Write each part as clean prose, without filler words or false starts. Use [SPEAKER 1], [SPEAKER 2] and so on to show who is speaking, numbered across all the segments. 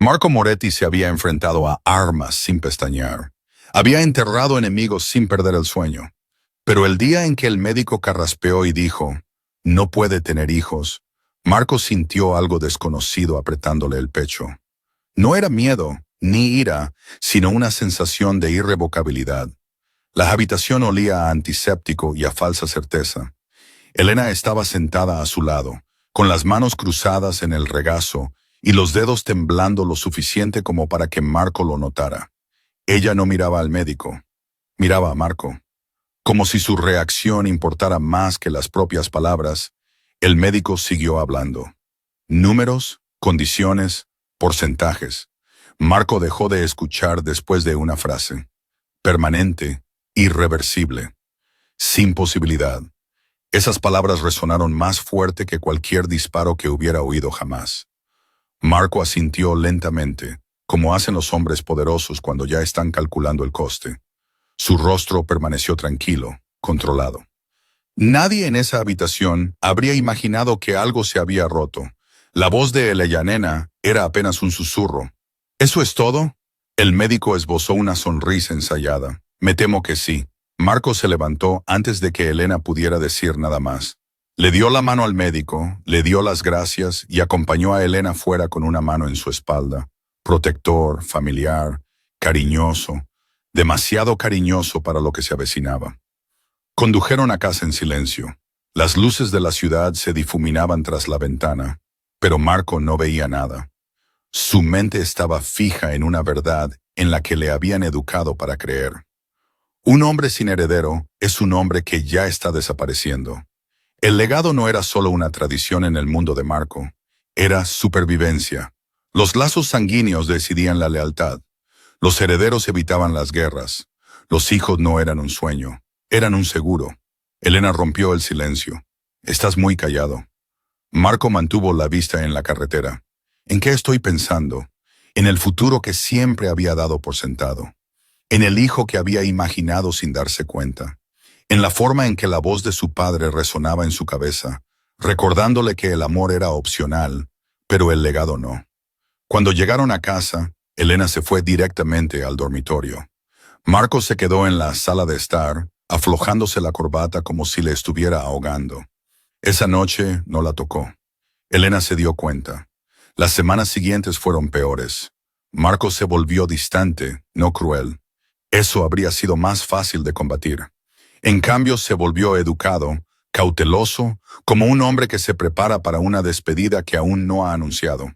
[SPEAKER 1] Marco Moretti se había enfrentado a armas sin pestañear. Había enterrado enemigos sin perder el sueño. Pero el día en que el médico carraspeó y dijo, no puede tener hijos, Marco sintió algo desconocido apretándole el pecho. No era miedo, ni ira, sino una sensación de irrevocabilidad. La habitación olía a antiséptico y a falsa certeza. Elena estaba sentada a su lado, con las manos cruzadas en el regazo y los dedos temblando lo suficiente como para que Marco lo notara. Ella no miraba al médico, miraba a Marco. Como si su reacción importara más que las propias palabras, el médico siguió hablando. Números, condiciones, porcentajes. Marco dejó de escuchar después de una frase. Permanente, irreversible, sin posibilidad. Esas palabras resonaron más fuerte que cualquier disparo que hubiera oído jamás. Marco asintió lentamente, como hacen los hombres poderosos cuando ya están calculando el coste. Su rostro permaneció tranquilo, controlado. Nadie en esa habitación habría imaginado que algo se había roto. La voz de Elena era apenas un susurro. ¿Eso es todo? El médico esbozó una sonrisa ensayada. Me temo que sí. Marco se levantó antes de que Elena pudiera decir nada más. Le dio la mano al médico, le dio las gracias y acompañó a Elena fuera con una mano en su espalda. Protector, familiar, cariñoso, demasiado cariñoso para lo que se avecinaba. Condujeron a casa en silencio. Las luces de la ciudad se difuminaban tras la ventana, pero Marco no veía nada. Su mente estaba fija en una verdad en la que le habían educado para creer. Un hombre sin heredero es un hombre que ya está desapareciendo. El legado no era solo una tradición en el mundo de Marco, era supervivencia. Los lazos sanguíneos decidían la lealtad. Los herederos evitaban las guerras. Los hijos no eran un sueño, eran un seguro. Elena rompió el silencio. Estás muy callado. Marco mantuvo la vista en la carretera. ¿En qué estoy pensando? En el futuro que siempre había dado por sentado. En el hijo que había imaginado sin darse cuenta. En la forma en que la voz de su padre resonaba en su cabeza, recordándole que el amor era opcional, pero el legado no. Cuando llegaron a casa, Elena se fue directamente al dormitorio. Marco se quedó en la sala de estar, aflojándose la corbata como si le estuviera ahogando. Esa noche no la tocó. Elena se dio cuenta. Las semanas siguientes fueron peores. Marco se volvió distante, no cruel. Eso habría sido más fácil de combatir. En cambio, se volvió educado, cauteloso, como un hombre que se prepara para una despedida que aún no ha anunciado.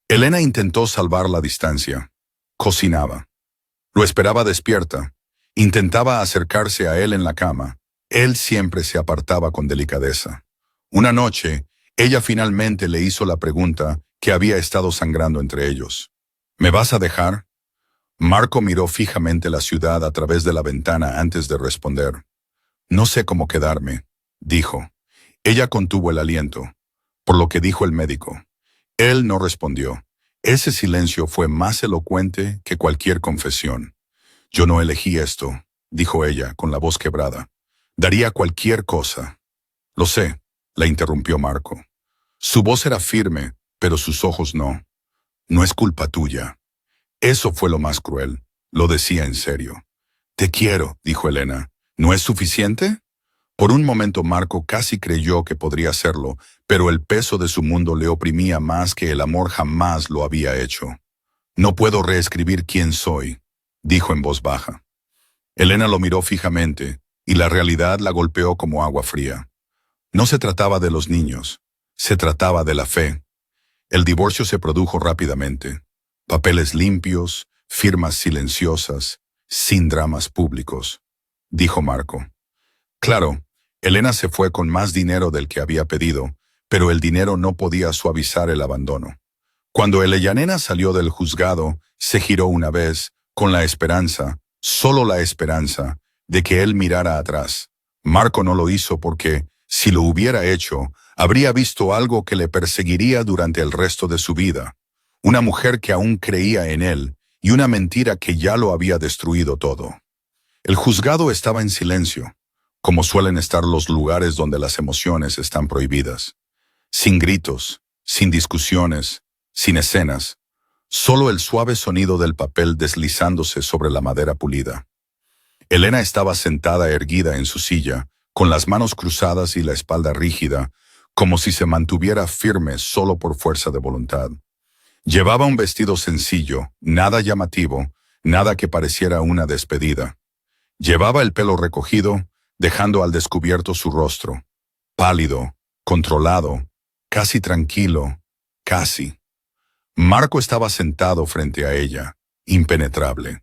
[SPEAKER 1] Elena intentó salvar la distancia. Cocinaba. Lo esperaba despierta. Intentaba acercarse a él en la cama. Él siempre se apartaba con delicadeza. Una noche, ella finalmente le hizo la pregunta que había estado sangrando entre ellos. ¿Me vas a dejar? Marco miró fijamente la ciudad a través de la ventana antes de responder. No sé cómo quedarme, dijo. Ella contuvo el aliento, por lo que dijo el médico. Él no respondió. Ese silencio fue más elocuente que cualquier confesión. Yo no elegí esto, dijo ella con la voz quebrada. Daría cualquier cosa. Lo sé, la interrumpió Marco. Su voz era firme, pero sus ojos no. No es culpa tuya. Eso fue lo más cruel. Lo decía en serio. Te quiero, dijo Elena. ¿No es suficiente? Por un momento Marco casi creyó que podría hacerlo, pero el peso de su mundo le oprimía más que el amor jamás lo había hecho. No puedo reescribir quién soy, dijo en voz baja. Elena lo miró fijamente, y la realidad la golpeó como agua fría. No se trataba de los niños, se trataba de la fe. El divorcio se produjo rápidamente. Papeles limpios, firmas silenciosas, sin dramas públicos, dijo Marco. Claro, Elena se fue con más dinero del que había pedido, pero el dinero no podía suavizar el abandono. Cuando Elena salió del juzgado, se giró una vez, con la esperanza, solo la esperanza, de que él mirara atrás. Marco no lo hizo porque, si lo hubiera hecho, habría visto algo que le perseguiría durante el resto de su vida. Una mujer que aún creía en él, y una mentira que ya lo había destruido todo. El juzgado estaba en silencio, como suelen estar los lugares donde las emociones están prohibidas. Sin gritos, sin discusiones, sin escenas, solo el suave sonido del papel deslizándose sobre la madera pulida. Elena estaba sentada erguida en su silla, con las manos cruzadas y la espalda rígida, como si se mantuviera firme solo por fuerza de voluntad. Llevaba un vestido sencillo, nada llamativo, nada que pareciera una despedida. Llevaba el pelo recogido, dejando al descubierto su rostro, pálido, controlado, casi tranquilo, casi. Marco estaba sentado frente a ella, impenetrable.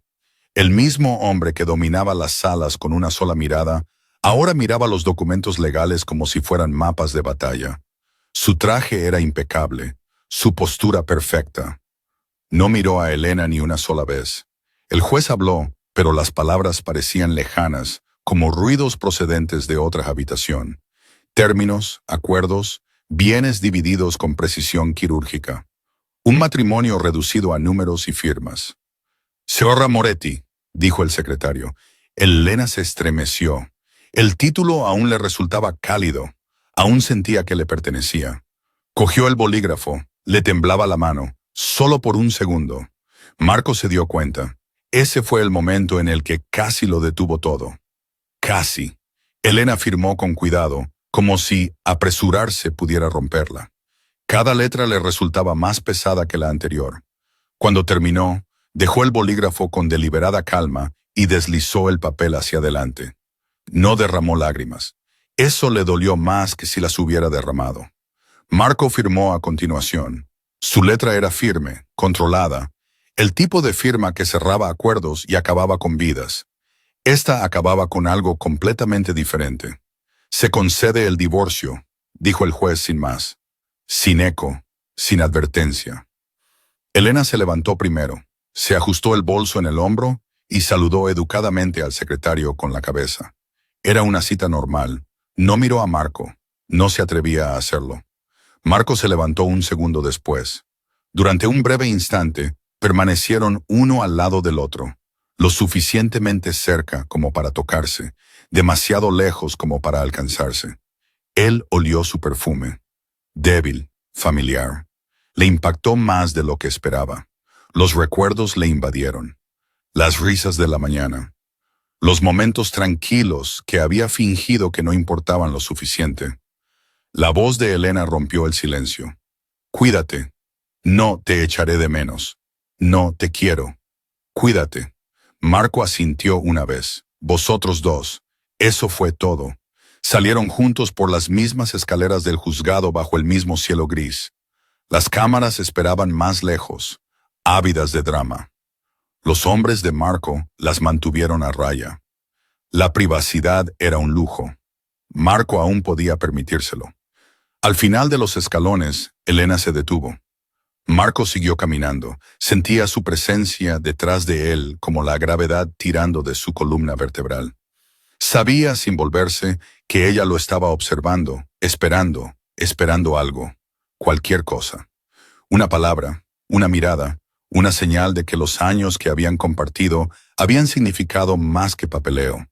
[SPEAKER 1] El mismo hombre que dominaba las salas con una sola mirada, ahora miraba los documentos legales como si fueran mapas de batalla. Su traje era impecable, su postura perfecta. No miró a Elena ni una sola vez. El juez habló, pero las palabras parecían lejanas, como ruidos procedentes de otra habitación. Términos, acuerdos, bienes divididos con precisión quirúrgica. Un matrimonio reducido a números y firmas. «Señora Moretti», dijo el secretario. Elena se estremeció. El título aún le resultaba cálido. Aún sentía que le pertenecía. Cogió el bolígrafo. Le temblaba la mano. Solo por un segundo. Marco se dio cuenta. Ese fue el momento en el que casi lo detuvo todo. Casi. Elena firmó con cuidado, como si apresurarse pudiera romperla. Cada letra le resultaba más pesada que la anterior. Cuando terminó, dejó el bolígrafo con deliberada calma y deslizó el papel hacia adelante. No derramó lágrimas. Eso le dolió más que si las hubiera derramado. Marco firmó a continuación. Su letra era firme, controlada, el tipo de firma que cerraba acuerdos y acababa con vidas. Esta acababa con algo completamente diferente. «Se concede el divorcio», dijo el juez sin más. Sin eco, sin advertencia. Elena se levantó primero, se ajustó el bolso en el hombro y saludó educadamente al secretario con la cabeza. Era una cita normal. No miró a Marco. No se atrevía a hacerlo. Marco se levantó un segundo después. Durante un breve instante, permanecieron uno al lado del otro, lo suficientemente cerca como para tocarse, demasiado lejos como para alcanzarse. Él olió su perfume. Débil, familiar. Le impactó más de lo que esperaba. Los recuerdos le invadieron. Las risas de la mañana. Los momentos tranquilos que había fingido que no importaban lo suficiente. La voz de Elena rompió el silencio. «Cuídate. No te echaré de menos. No te quiero. Cuídate». Marco asintió una vez. «Vosotros dos». Eso fue todo. Salieron juntos por las mismas escaleras del juzgado bajo el mismo cielo gris. Las cámaras esperaban más lejos, ávidas de drama. Los hombres de Marco las mantuvieron a raya. La privacidad era un lujo. Marco aún podía permitírselo. Al final de los escalones, Elena se detuvo. Marco siguió caminando. Sentía su presencia detrás de él como la gravedad tirando de su columna vertebral. Sabía, sin volverse, que ella lo estaba observando, esperando algo, cualquier cosa. Una palabra, una mirada, una señal de que los años que habían compartido habían significado más que papeleo.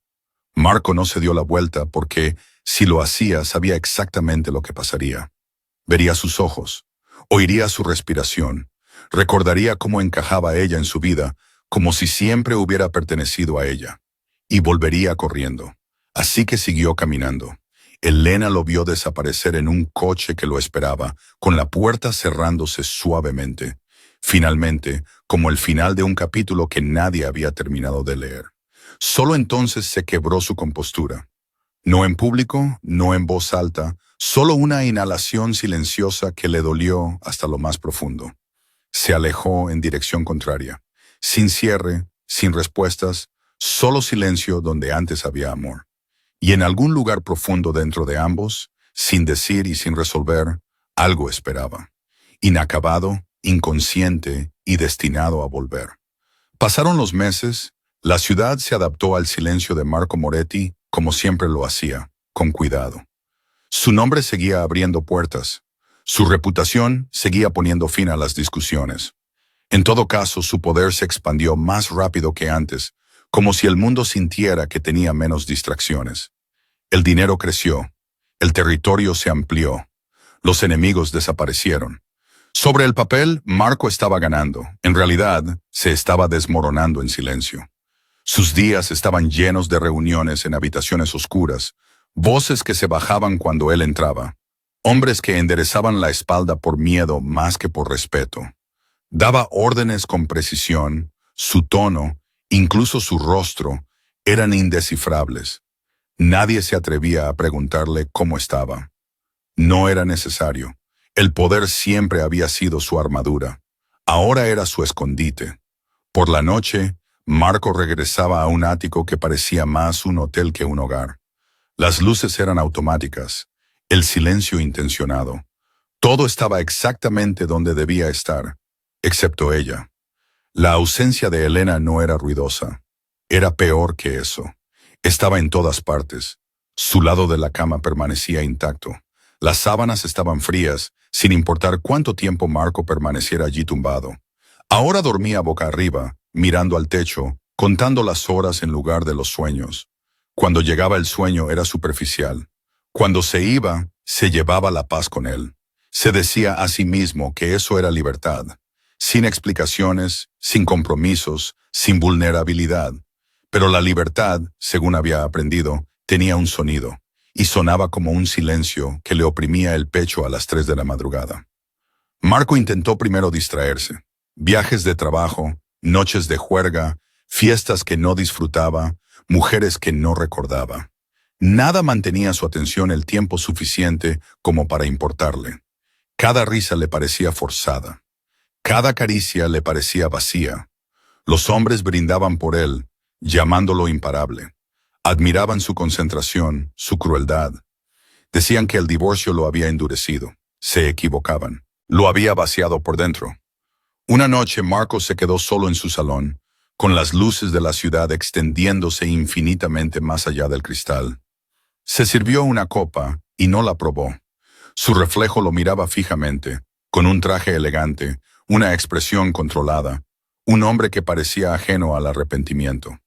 [SPEAKER 1] Marco no se dio la vuelta porque, si lo hacía, sabía exactamente lo que pasaría. Vería sus ojos, oiría su respiración, recordaría cómo encajaba ella en su vida, como si siempre hubiera pertenecido a ella. Y volvería corriendo. Así que siguió caminando. Elena lo vio desaparecer en un coche que lo esperaba, con la puerta cerrándose suavemente. Finalmente, como el final de un capítulo que nadie había terminado de leer. Solo entonces se quebró su compostura. No en público, no en voz alta, solo una inhalación silenciosa que le dolió hasta lo más profundo. Se alejó en dirección contraria, sin cierre, sin respuestas, solo silencio donde antes había amor. Y en algún lugar profundo dentro de ambos, sin decir y sin resolver, algo esperaba. Inacabado, inconsciente y destinado a volver. Pasaron los meses, la ciudad se adaptó al silencio de Marco Moretti como siempre lo hacía, con cuidado. Su nombre seguía abriendo puertas. Su reputación seguía poniendo fin a las discusiones. En todo caso, su poder se expandió más rápido que antes, como si el mundo sintiera que tenía menos distracciones. El dinero creció, el territorio se amplió, los enemigos desaparecieron. Sobre el papel, Marco estaba ganando. En realidad, se estaba desmoronando en silencio. Sus días estaban llenos de reuniones en habitaciones oscuras, voces que se bajaban cuando él entraba, hombres que enderezaban la espalda por miedo más que por respeto. Daba órdenes con precisión, su tono, incluso su rostro, eran indescifrables. Nadie se atrevía a preguntarle cómo estaba. No era necesario. El poder siempre había sido su armadura. Ahora era su escondite. Por la noche, Marco regresaba a un ático que parecía más un hotel que un hogar. Las luces eran automáticas, el silencio intencionado. Todo estaba exactamente donde debía estar, excepto ella. La ausencia de Elena no era ruidosa. Era peor que eso. Estaba en todas partes. Su lado de la cama permanecía intacto. Las sábanas estaban frías, sin importar cuánto tiempo Marco permaneciera allí tumbado. Ahora dormía boca arriba, mirando al techo, contando las horas en lugar de los sueños. Cuando llegaba el sueño era superficial. Cuando se iba, se llevaba la paz con él. Se decía a sí mismo que eso era libertad. Sin explicaciones, sin compromisos, sin vulnerabilidad. Pero la libertad, según había aprendido, tenía un sonido, y sonaba como un silencio que le oprimía el pecho a las 3 de la madrugada. Marco intentó primero distraerse. Viajes de trabajo, noches de juerga, fiestas que no disfrutaba, mujeres que no recordaba. Nada mantenía su atención el tiempo suficiente como para importarle. Cada risa le parecía forzada. Cada caricia le parecía vacía. Los hombres brindaban por él, llamándolo imparable. Admiraban su concentración, su crueldad. Decían que el divorcio lo había endurecido. Se equivocaban. Lo había vaciado por dentro. Una noche Marco se quedó solo en su salón, con las luces de la ciudad extendiéndose infinitamente más allá del cristal. Se sirvió una copa y no la probó. Su reflejo lo miraba fijamente, con un traje elegante, una expresión controlada, un hombre que parecía ajeno al arrepentimiento.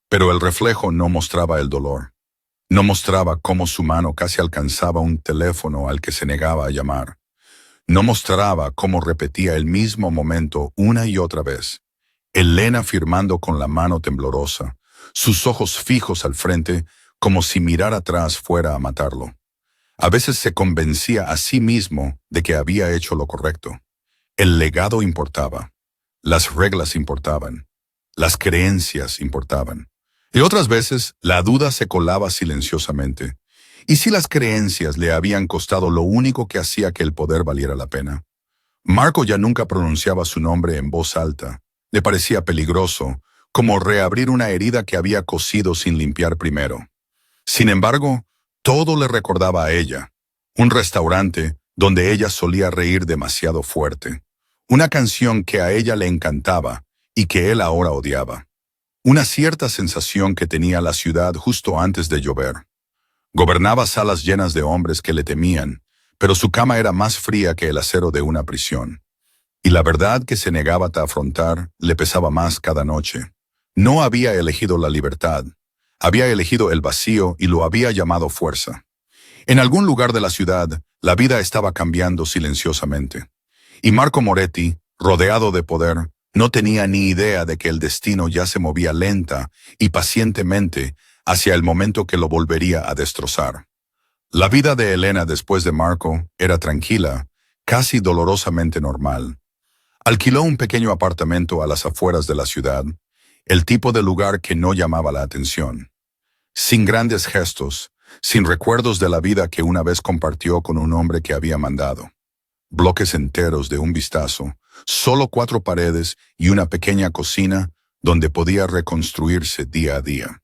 [SPEAKER 1] Pero el reflejo no mostraba el dolor. No mostraba cómo su mano casi alcanzaba un teléfono al que se negaba a llamar. No mostraba cómo repetía el mismo momento una y otra vez. Elena firmando con la mano temblorosa, sus ojos fijos al frente, como si mirar atrás fuera a matarlo. A veces se convencía a sí mismo de que había hecho lo correcto. El legado importaba. Las reglas importaban. Las creencias importaban. Y otras veces la duda se colaba silenciosamente. ¿Y si las creencias le habían costado lo único que hacía que el poder valiera la pena? Marco ya nunca pronunciaba su nombre en voz alta. Le parecía peligroso, como reabrir una herida que había cosido sin limpiar primero. Sin embargo, todo le recordaba a ella. Un restaurante donde ella solía reír demasiado fuerte. Una canción que a ella le encantaba y que él ahora odiaba. Una cierta sensación que tenía la ciudad justo antes de llover. Gobernaba salas llenas de hombres que le temían, pero su cama era más fría que el acero de una prisión. Y la verdad que se negaba a afrontar le pesaba más cada noche. No había elegido la libertad. Había elegido el vacío y lo había llamado fuerza. En algún lugar de la ciudad, la vida estaba cambiando silenciosamente. Y Marco Moretti, rodeado de poder, no tenía ni idea de que el destino ya se movía lenta y pacientemente hacia el momento que lo volvería a destrozar. La vida de Elena después de Marco era tranquila, casi dolorosamente normal. Alquiló un pequeño apartamento a las afueras de la ciudad, el tipo de lugar que no llamaba la atención. Sin grandes gestos, sin recuerdos de la vida que una vez compartió con un hombre que había mandado. Bloques enteros de un vistazo, solo 4 paredes y una pequeña cocina donde podía reconstruirse día a día.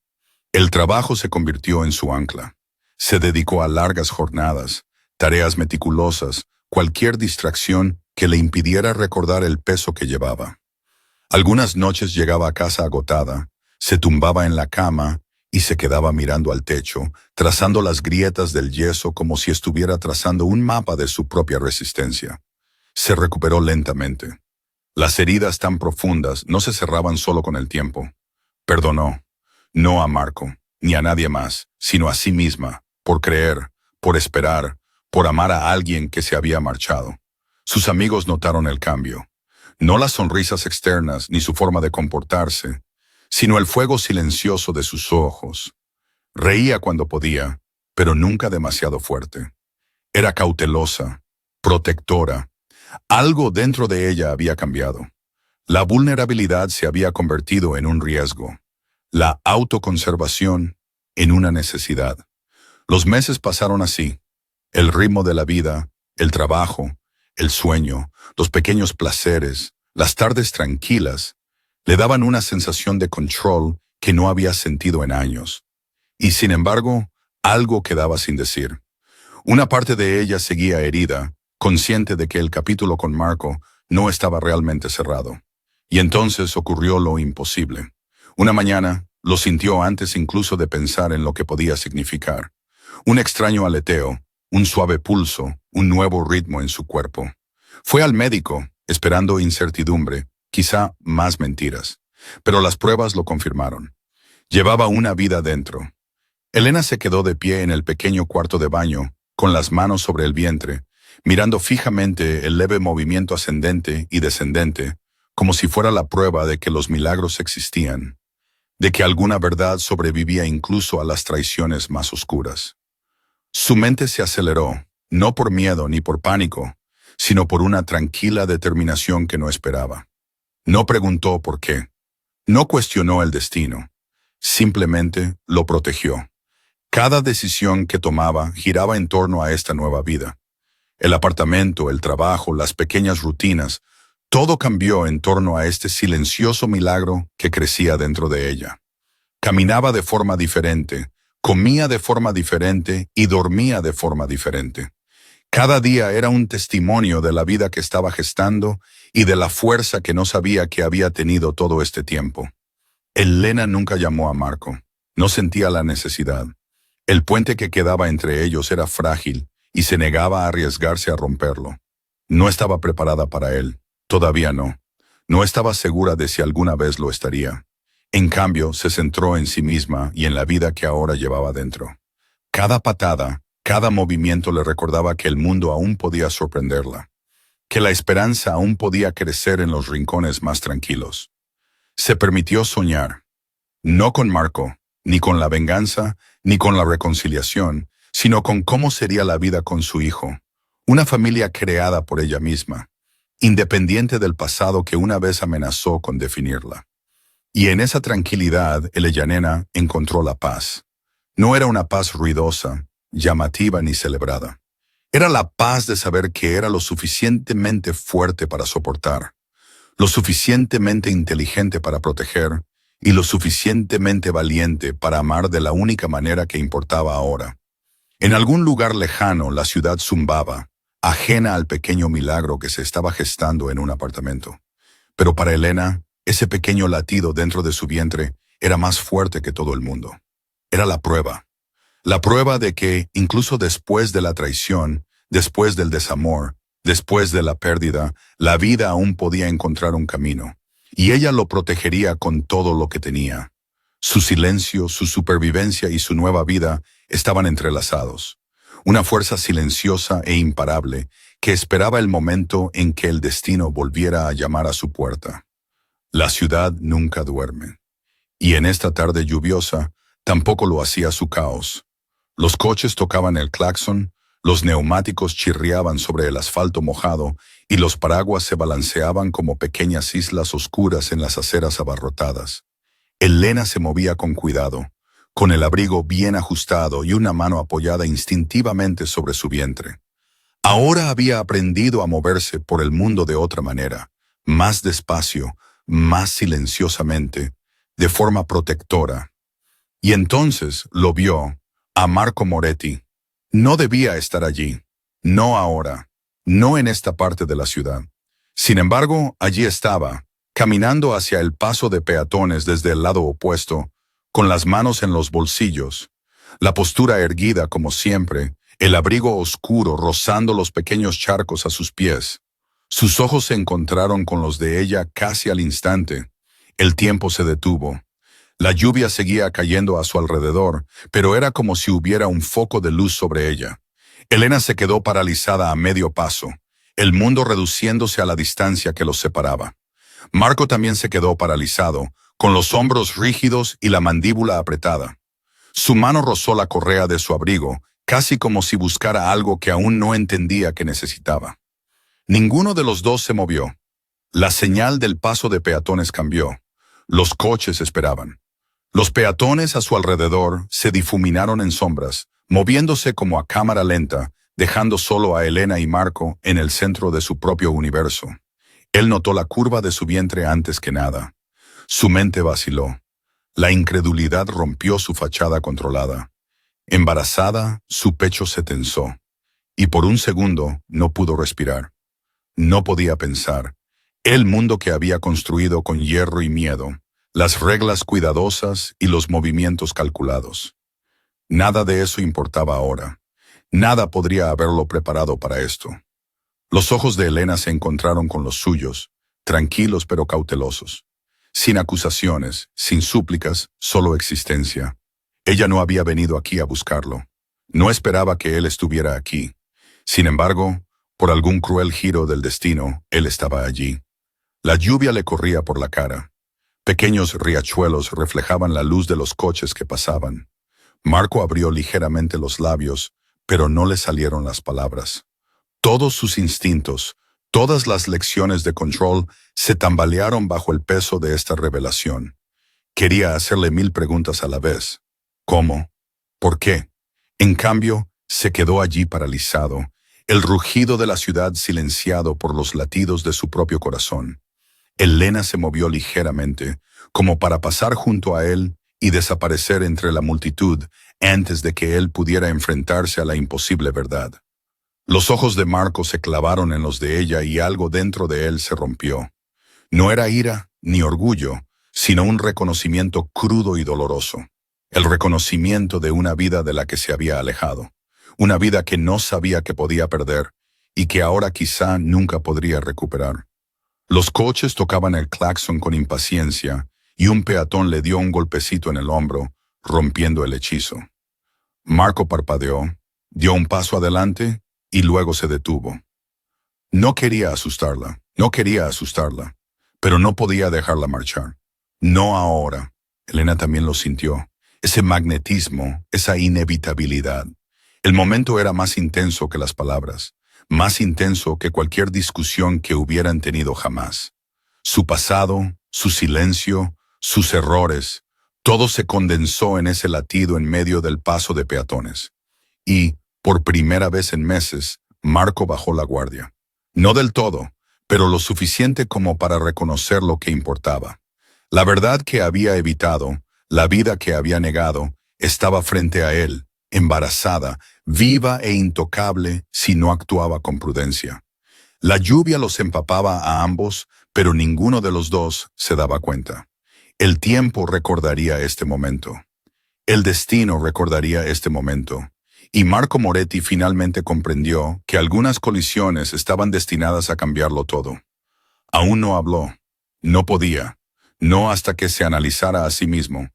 [SPEAKER 1] El trabajo se convirtió en su ancla. Se dedicó a largas jornadas, tareas meticulosas, cualquier distracción que le impidiera recordar el peso que llevaba. Algunas noches llegaba a casa agotada, se tumbaba en la cama y se quedaba mirando al techo, trazando las grietas del yeso como si estuviera trazando un mapa de su propia resistencia. Se recuperó lentamente. Las heridas tan profundas no se cerraban solo con el tiempo. Perdonó, no a Marco, ni a nadie más, sino a sí misma, por creer, por esperar, por amar a alguien que se había marchado. Sus amigos notaron el cambio. No las sonrisas externas ni su forma de comportarse, sino el fuego silencioso de sus ojos. Reía cuando podía, pero nunca demasiado fuerte. Era cautelosa, protectora. Algo dentro de ella había cambiado. La vulnerabilidad se había convertido en un riesgo. La autoconservación en una necesidad. Los meses pasaron así. El ritmo de la vida, el trabajo, el sueño, los pequeños placeres, las tardes tranquilas, le daban una sensación de control que no había sentido en años. Y sin embargo, algo quedaba sin decir. Una parte de ella seguía herida, consciente de que el capítulo con Marco no estaba realmente cerrado. Y entonces ocurrió lo imposible. Una mañana, lo sintió antes incluso de pensar en lo que podía significar. Un extraño aleteo, un suave pulso, un nuevo ritmo en su cuerpo. Fue al médico, esperando incertidumbre, quizá más mentiras. Pero las pruebas lo confirmaron. Llevaba una vida dentro. Elena se quedó de pie en el pequeño cuarto de baño, con las manos sobre el vientre, mirando fijamente el leve movimiento ascendente y descendente, como si fuera la prueba de que los milagros existían, de que alguna verdad sobrevivía incluso a las traiciones más oscuras. Su mente se aceleró, no por miedo ni por pánico, sino por una tranquila determinación que no esperaba. No preguntó por qué, no cuestionó el destino, simplemente lo protegió. Cada decisión que tomaba giraba en torno a esta nueva vida. El apartamento, el trabajo, las pequeñas rutinas, todo cambió en torno a este silencioso milagro que crecía dentro de ella. Caminaba de forma diferente, comía de forma diferente y dormía de forma diferente. Cada día era un testimonio de la vida que estaba gestando y de la fuerza que no sabía que había tenido todo este tiempo. Elena nunca llamó a Marco. No sentía la necesidad. El puente que quedaba entre ellos era frágil y se negaba a arriesgarse a romperlo. No estaba preparada para él. Todavía no. No estaba segura de si alguna vez lo estaría. En cambio, se centró en sí misma y en la vida que ahora llevaba dentro. Cada patada, cada movimiento le recordaba que el mundo aún podía sorprenderla, que la esperanza aún podía crecer en los rincones más tranquilos. Se permitió soñar, no con Marco, ni con la venganza, ni con la reconciliación, sino con cómo sería la vida con su hijo, una familia creada por ella misma, independiente del pasado que una vez amenazó con definirla. Y en esa tranquilidad, Elena encontró la paz. No era una paz ruidosa, llamativa ni celebrada. Era la paz de saber que era lo suficientemente fuerte para soportar, lo suficientemente inteligente para proteger y lo suficientemente valiente para amar de la única manera que importaba ahora. En algún lugar lejano, la ciudad zumbaba, ajena al pequeño milagro que se estaba gestando en un apartamento. Pero para Elena, ese pequeño latido dentro de su vientre era más fuerte que todo el mundo. Era la prueba de que, incluso después de la traición, después del desamor, después de la pérdida, la vida aún podía encontrar un camino, y ella lo protegería con todo lo que tenía. Su silencio, su supervivencia y su nueva vida estaban entrelazados. Una fuerza silenciosa e imparable que esperaba el momento en que el destino volviera a llamar a su puerta. La ciudad nunca duerme. Y en esta tarde lluviosa, tampoco lo hacía su caos. Los coches tocaban el claxon, los neumáticos chirriaban sobre el asfalto mojado y los paraguas se balanceaban como pequeñas islas oscuras en las aceras abarrotadas. Elena se movía con cuidado, con el abrigo bien ajustado y una mano apoyada instintivamente sobre su vientre. Ahora había aprendido a moverse por el mundo de otra manera, más despacio, más silenciosamente, de forma protectora. Y entonces lo vio, a Marco Moretti. No debía estar allí, no ahora, no en esta parte de la ciudad. Sin embargo, allí estaba, caminando hacia el paso de peatones desde el lado opuesto, con las manos en los bolsillos, la postura erguida como siempre, el abrigo oscuro rozando los pequeños charcos a sus pies. Sus ojos se encontraron con los de ella casi al instante. El tiempo se detuvo. La lluvia seguía cayendo a su alrededor, pero era como si hubiera un foco de luz sobre ella. Elena se quedó paralizada a medio paso. el mundo reduciéndose a la distancia que los separaba. Marco también se quedó paralizado, con los hombros rígidos y la mandíbula apretada. Su mano rozó la correa de su abrigo, casi como si buscara algo que aún no entendía que necesitaba. Ninguno de los dos se movió. La señal del paso de peatones cambió. Los coches esperaban. Los peatones a su alrededor se difuminaron en sombras, moviéndose como a cámara lenta, dejando solo a Elena y Marco en el centro de su propio universo. Él notó la curva de su vientre antes que nada. Su mente vaciló. La incredulidad rompió su fachada controlada. Embarazada, su pecho se tensó. Y por un segundo no pudo respirar. No podía pensar. El mundo que había construido con hierro y miedo, las reglas cuidadosas y los movimientos calculados. Nada de eso importaba ahora. Nada podría haberlo preparado para esto. Los ojos de Elena se encontraron con los suyos, tranquilos pero cautelosos. Sin acusaciones, sin súplicas, solo existencia. Ella no había venido aquí a buscarlo. No esperaba que él estuviera aquí. Sin embargo, por algún cruel giro del destino, él estaba allí. La lluvia le corría por la cara. Pequeños riachuelos reflejaban la luz de los coches que pasaban. Marco abrió ligeramente los labios, pero no le salieron las palabras. Todos sus instintos, todas las lecciones de control se tambalearon bajo el peso de esta revelación. Quería hacerle 1000 preguntas a la vez. ¿Cómo? ¿Por qué? En cambio, se quedó allí paralizado, el rugido de la ciudad silenciado por los latidos de su propio corazón. Elena se movió ligeramente, como para pasar junto a él y desaparecer entre la multitud antes de que él pudiera enfrentarse a la imposible verdad. Los ojos de Marco se clavaron en los de ella y algo dentro de él se rompió. No era ira ni orgullo, sino un reconocimiento crudo y doloroso. El reconocimiento de una vida de la que se había alejado. Una vida que no sabía que podía perder y que ahora quizá nunca podría recuperar. Los coches tocaban el claxon con impaciencia y un peatón le dio un golpecito en el hombro, rompiendo el hechizo. Marco parpadeó, dio un paso adelante y luego se detuvo. No quería asustarla, pero no podía dejarla marchar. No ahora. Elena también lo sintió. Ese magnetismo, esa inevitabilidad. El momento era más intenso que las palabras, más intenso que cualquier discusión que hubieran tenido jamás. Su pasado, su silencio, sus errores, todo se condensó en ese latido en medio del paso de peatones. Y, por primera vez en meses, Marco bajó la guardia. No del todo, pero lo suficiente como para reconocer lo que importaba. La verdad que había evitado, la vida que había negado, estaba frente a él, embarazada, viva e intocable si no actuaba con prudencia. La lluvia los empapaba a ambos, pero ninguno de los dos se daba cuenta. El tiempo recordaría este momento. El destino recordaría este momento. Y Marco Moretti finalmente comprendió que algunas colisiones estaban destinadas a cambiarlo todo. Aún no habló. No podía. No hasta que se analizara a sí mismo.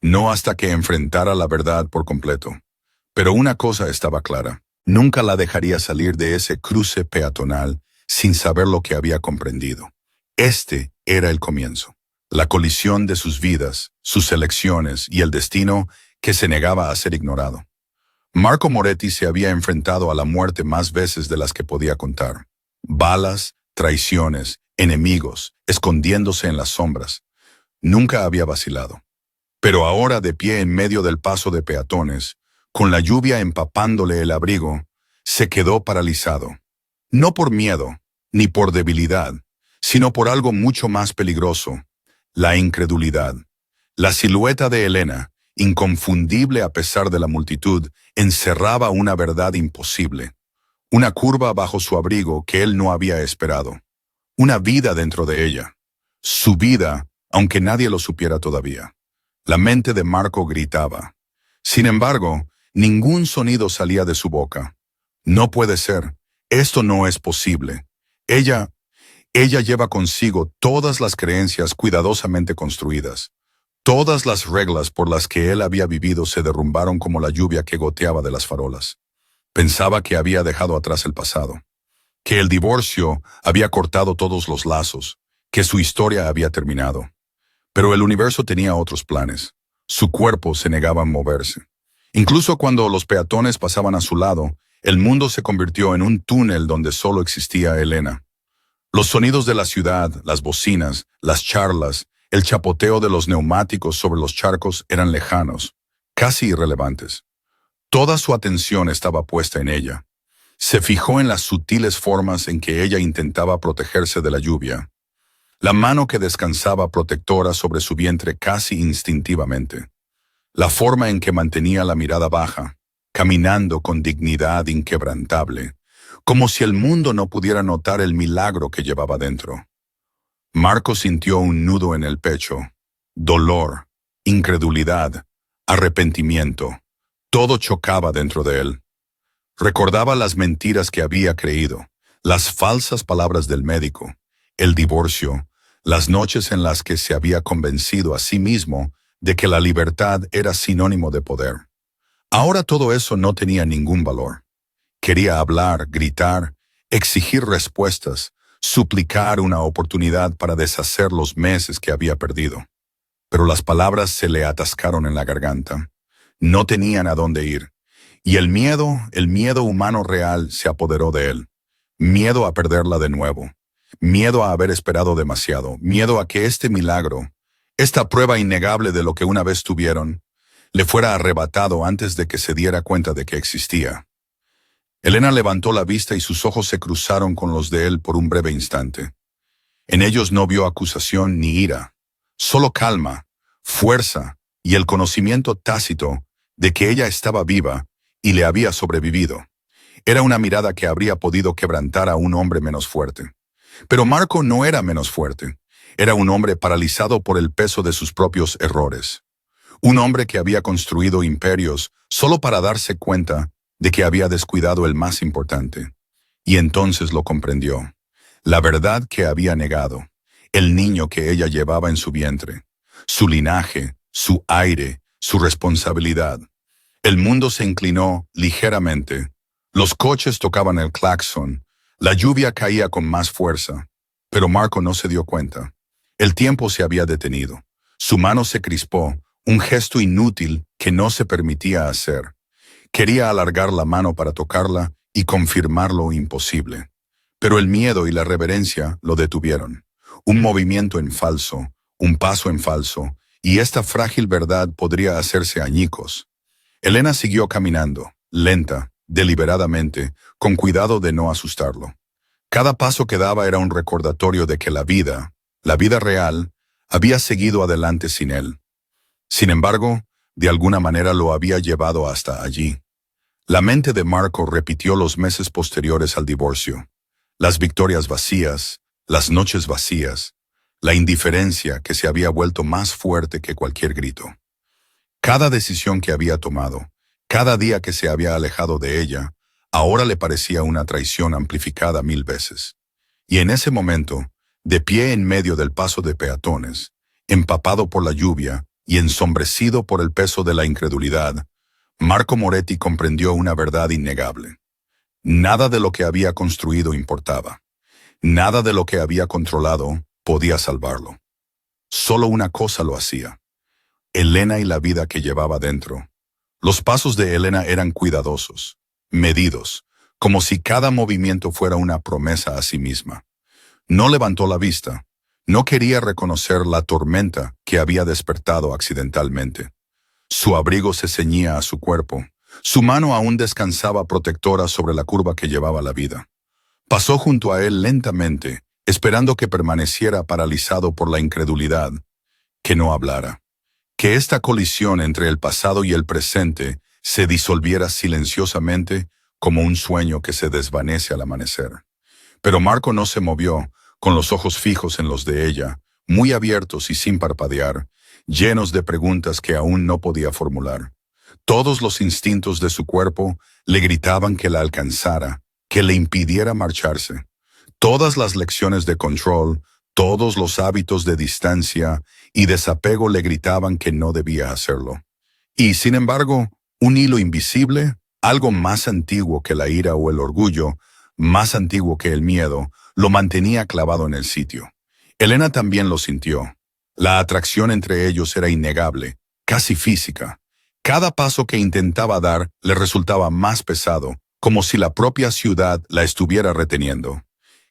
[SPEAKER 1] No hasta que enfrentara la verdad por completo. Pero una cosa estaba clara. Nunca la dejaría salir de ese cruce peatonal sin saber lo que había comprendido. Este era el comienzo. La colisión de sus vidas, sus elecciones y el destino que se negaba a ser ignorado. Marco Moretti se había enfrentado a la muerte más veces de las que podía contar. Balas, traiciones, enemigos, escondiéndose en las sombras. Nunca había vacilado. Pero ahora, de pie en medio del paso de peatones, con la lluvia empapándole el abrigo, se quedó paralizado. No por miedo, ni por debilidad, sino por algo mucho más peligroso, la incredulidad. La silueta de Elena, inconfundible a pesar de la multitud, encerraba una verdad imposible. Una curva bajo su abrigo que él no había esperado. Una vida dentro de ella. Su vida, aunque nadie lo supiera todavía. La mente de Marco gritaba. Sin embargo, ningún sonido salía de su boca. No puede ser. Esto no es posible. Ella lleva consigo todas las creencias cuidadosamente construidas. Todas las reglas por las que él había vivido se derrumbaron como la lluvia que goteaba de las farolas. Pensaba que había dejado atrás el pasado. que el divorcio había cortado todos los lazos, que su historia había terminado. Pero el universo tenía otros planes. Su cuerpo se negaba a moverse. Incluso cuando los peatones pasaban a su lado, el mundo se convirtió en un túnel donde solo existía Elena. Los sonidos de la ciudad, las bocinas, las charlas, el chapoteo de los neumáticos sobre los charcos eran lejanos, casi irrelevantes. Toda su atención estaba puesta en ella. Se fijó en las sutiles formas en que ella intentaba protegerse de la lluvia. La mano que descansaba protectora sobre su vientre casi instintivamente. La forma en que mantenía la mirada baja, caminando con dignidad inquebrantable, como si el mundo no pudiera notar el milagro que llevaba dentro. Marco sintió un nudo en el pecho, dolor, incredulidad, arrepentimiento. Todo chocaba dentro de él. Recordaba las mentiras que había creído, las falsas palabras del médico, el divorcio, las noches en las que se había convencido a sí mismo de que la libertad era sinónimo de poder. Ahora todo eso no tenía ningún valor. Quería hablar, gritar, exigir respuestas, suplicar una oportunidad para deshacer los meses que había perdido. Pero las palabras se le atascaron en la garganta. No tenían a dónde ir. Y el miedo humano real se apoderó de él. Miedo a perderla de nuevo. Miedo a haber esperado demasiado. Miedo a que este milagro, esta prueba innegable de lo que una vez tuvieron, le fuera arrebatado antes de que se diera cuenta de que existía. Elena levantó la vista y sus ojos se cruzaron con los de él por un breve instante. En ellos no vio acusación ni ira, solo calma, fuerza y el conocimiento tácito de que ella estaba viva y le había sobrevivido. Era una mirada que habría podido quebrantar a un hombre menos fuerte. Pero Marco no era menos fuerte. Era un hombre paralizado por el peso de sus propios errores. Un hombre que había construido imperios solo para darse cuenta de que había descuidado el más importante. Y entonces lo comprendió. La verdad que había negado. El niño que ella llevaba en su vientre. Su linaje, su aire, su responsabilidad. El mundo se inclinó ligeramente. Los coches tocaban el claxon. La lluvia caía con más fuerza. Pero Marco no se dio cuenta. El tiempo se había detenido. Su mano se crispó, un gesto inútil que no se permitía hacer. Quería alargar la mano para tocarla y confirmar lo imposible. Pero el miedo y la reverencia lo detuvieron. Un movimiento en falso, un paso en falso, y esta frágil verdad podría hacerse añicos. Elena siguió caminando, lenta, deliberadamente, con cuidado de no asustarlo. Cada paso que daba era un recordatorio de que la vida real, había seguido adelante sin él. Sin embargo, de alguna manera lo había llevado hasta allí. La mente de Marco repitió los meses posteriores al divorcio. Las victorias vacías, las noches vacías, la indiferencia que se había vuelto más fuerte que cualquier grito. Cada decisión que había tomado, cada día que se había alejado de ella, ahora le parecía una traición amplificada 1000 veces. Y en ese momento, de pie en medio del paso de peatones, empapado por la lluvia y ensombrecido por el peso de la incredulidad, Marco Moretti comprendió una verdad innegable. Nada de lo que había construido importaba. Nada de lo que había controlado podía salvarlo. Solo una cosa lo hacía. Elena y la vida que llevaba dentro. Los pasos de Elena eran cuidadosos, medidos, como si cada movimiento fuera una promesa a sí misma. No levantó la vista. No quería reconocer la tormenta que había despertado accidentalmente. Su abrigo se ceñía a su cuerpo. Su mano aún descansaba protectora sobre la curva que llevaba la vida. Pasó junto a él lentamente, esperando que permaneciera paralizado por la incredulidad, que no hablara. Que esta colisión entre el pasado y el presente se disolviera silenciosamente como un sueño que se desvanece al amanecer. Pero Marco no se movió, con los ojos fijos en los de ella, muy abiertos y sin parpadear, llenos de preguntas que aún no podía formular. Todos los instintos de su cuerpo le gritaban que la alcanzara, que le impidiera marcharse. Todas las lecciones de control, todos los hábitos de distancia y desapego le gritaban que no debía hacerlo. Y, sin embargo, un hilo invisible, algo más antiguo que la ira o el orgullo, más antiguo que el miedo, lo mantenía clavado en el sitio. Elena también lo sintió. La atracción entre ellos era innegable, casi física. Cada paso que intentaba dar le resultaba más pesado, como si la propia ciudad la estuviera reteniendo.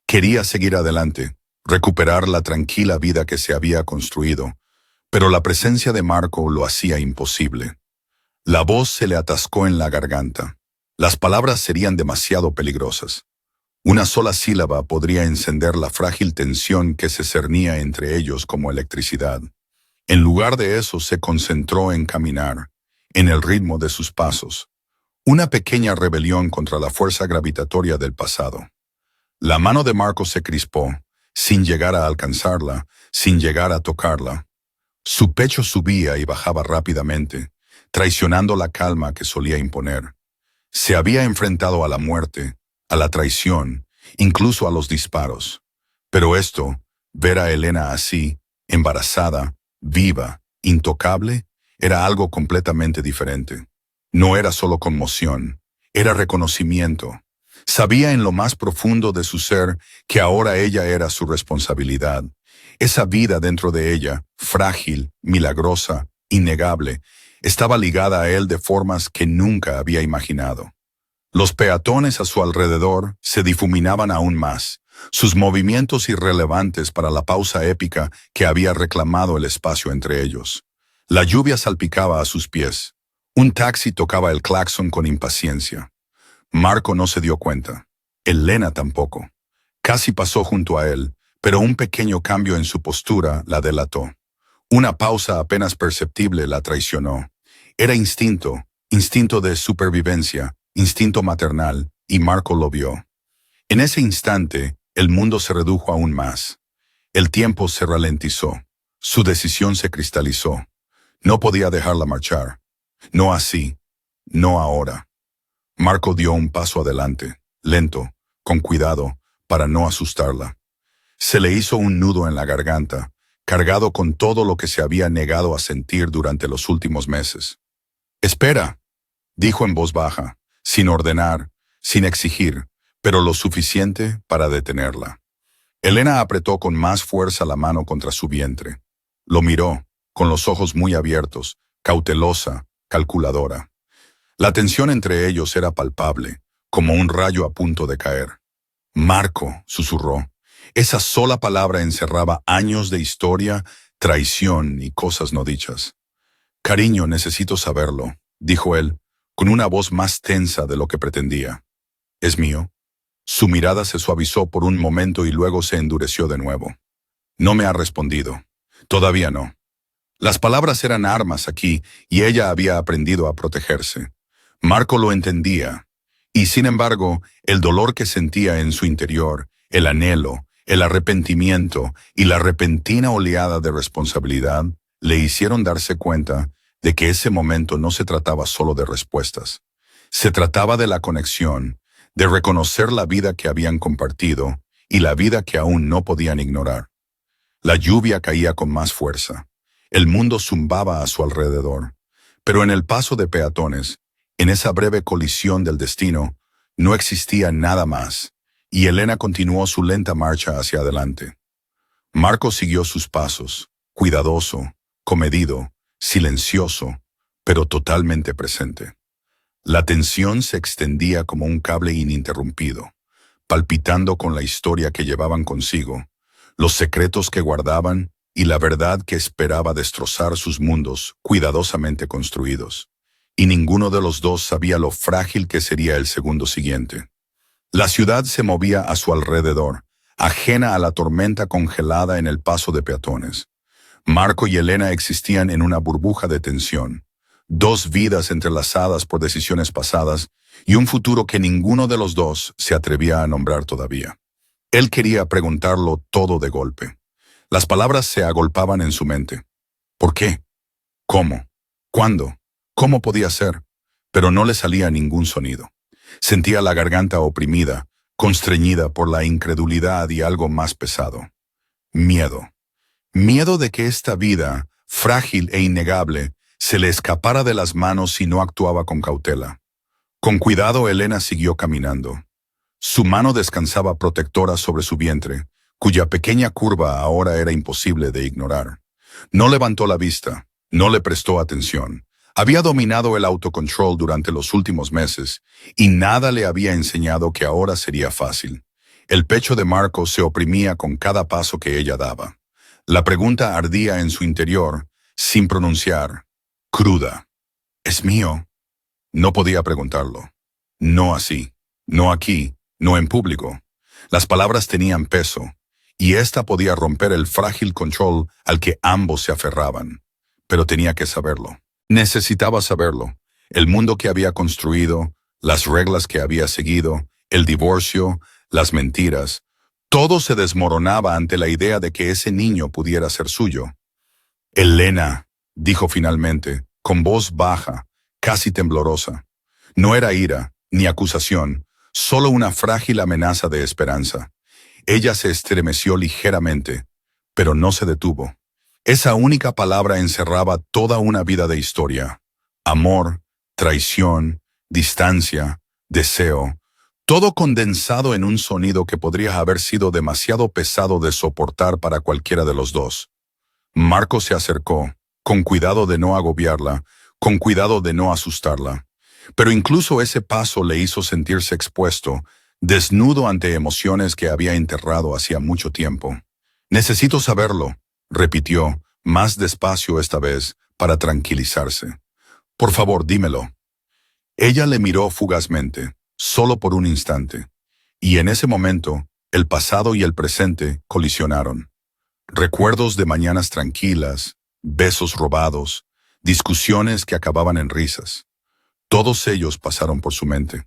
[SPEAKER 1] Quería seguir adelante, recuperar la tranquila vida que se había construido, pero la presencia de Marco lo hacía imposible. La voz se le atascó en la garganta. Las palabras serían demasiado peligrosas. Una sola sílaba podría encender la frágil tensión que se cernía entre ellos como electricidad. En lugar de eso se concentró en caminar, en el ritmo de sus pasos. Una pequeña rebelión contra la fuerza gravitatoria del pasado. La mano de Marco se crispó, sin llegar a alcanzarla, sin llegar a tocarla. Su pecho subía y bajaba rápidamente, traicionando la calma que solía imponer. Se había enfrentado a la muerte, a la traición, incluso a los disparos. Pero esto, ver a Elena así, embarazada, viva, intocable, era algo completamente diferente. No era solo conmoción, era reconocimiento. Sabía en lo más profundo de su ser que ahora ella era su responsabilidad. Esa vida dentro de ella, frágil, milagrosa, innegable, estaba ligada a él de formas que nunca había imaginado. Los peatones a su alrededor se difuminaban aún más, sus movimientos irrelevantes para la pausa épica que había reclamado el espacio entre ellos. La lluvia salpicaba a sus pies. Un taxi tocaba el claxon con impaciencia. Marco no se dio cuenta. Elena tampoco. Casi pasó junto a él, pero un pequeño cambio en su postura la delató. Una pausa apenas perceptible la traicionó. Era instinto de supervivencia, instinto maternal, y Marco lo vio. En ese instante, el mundo se redujo aún más. El tiempo se ralentizó. Su decisión se cristalizó. No podía dejarla marchar. No así. No ahora. Marco dio un paso adelante, lento, con cuidado, para no asustarla. Se le hizo un nudo en la garganta, cargado con todo lo que se había negado a sentir durante los últimos meses. «Espera», dijo en voz baja, sin ordenar, sin exigir, pero lo suficiente para detenerla. Elena apretó con más fuerza la mano contra su vientre. Lo miró, con los ojos muy abiertos, cautelosa, calculadora. La tensión entre ellos era palpable, como un rayo a punto de caer. «Marco», susurró. Esa sola palabra encerraba años de historia, traición y cosas no dichas. «Cariño, necesito saberlo», dijo él, con una voz más tensa de lo que pretendía. «¿Es mío?». Su mirada se suavizó por un momento y luego se endureció de nuevo. «No me ha respondido. Todavía no». Las palabras eran armas aquí y ella había aprendido a protegerse. Marco lo entendía, y sin embargo, el dolor que sentía en su interior, el anhelo, el arrepentimiento y la repentina oleada de responsabilidad le hicieron darse cuenta de que ese momento no se trataba solo de respuestas. Se trataba de la conexión, de reconocer la vida que habían compartido y la vida que aún no podían ignorar. La lluvia caía con más fuerza. El mundo zumbaba a su alrededor. Pero en el paso de peatones, en esa breve colisión del destino, no existía nada más, y Elena continuó su lenta marcha hacia adelante. Marco siguió sus pasos, cuidadoso, comedido, silencioso, pero totalmente presente. La tensión se extendía como un cable ininterrumpido, palpitando con la historia que llevaban consigo, los secretos que guardaban y la verdad que esperaba destrozar sus mundos cuidadosamente construidos. Y ninguno de los dos sabía lo frágil que sería el segundo siguiente. La ciudad se movía a su alrededor, ajena a la tormenta congelada en el paso de peatones. Marco y Elena existían en una burbuja de tensión, dos vidas entrelazadas por decisiones pasadas y un futuro que ninguno de los dos se atrevía a nombrar todavía. Él quería preguntarlo todo de golpe. Las palabras se agolpaban en su mente. ¿Por qué? ¿Cómo? ¿Cuándo? ¿Cómo podía ser? Pero no le salía ningún sonido. Sentía la garganta oprimida, constreñida por la incredulidad y algo más pesado. Miedo. Miedo de que esta vida, frágil e innegable, se le escapara de las manos si no actuaba con cautela. Con cuidado, Elena siguió caminando. Su mano descansaba protectora sobre su vientre, cuya pequeña curva ahora era imposible de ignorar. No levantó la vista, no le prestó atención. Había dominado el autocontrol durante los últimos meses, y nada le había enseñado que ahora sería fácil. El pecho de Marco se oprimía con cada paso que ella daba. La pregunta ardía en su interior, sin pronunciar, cruda. ¿Es mío? No podía preguntarlo. No así, no aquí, no en público. Las palabras tenían peso, y ésta podía romper el frágil control al que ambos se aferraban. Pero tenía que saberlo. Necesitaba saberlo. El mundo que había construido, las reglas que había seguido, el divorcio, las mentiras, todo se desmoronaba ante la idea de que ese niño pudiera ser suyo. Elena, dijo finalmente, con voz baja, casi temblorosa. No era ira, ni acusación, solo una frágil amenaza de esperanza. Ella se estremeció ligeramente, pero no se detuvo. Esa única palabra encerraba toda una vida de historia. Amor, traición, distancia, deseo, todo condensado en un sonido que podría haber sido demasiado pesado de soportar para cualquiera de los dos. Marco se acercó, con cuidado de no agobiarla, con cuidado de no asustarla. Pero incluso ese paso le hizo sentirse expuesto, desnudo ante emociones que había enterrado hacía mucho tiempo. Necesito saberlo, repitió, más despacio esta vez, para tranquilizarse. Por favor, dímelo. Ella le miró fugazmente, solo por un instante, y en ese momento, el pasado y el presente colisionaron. Recuerdos de mañanas tranquilas, besos robados, discusiones que acababan en risas. Todos ellos pasaron por su mente.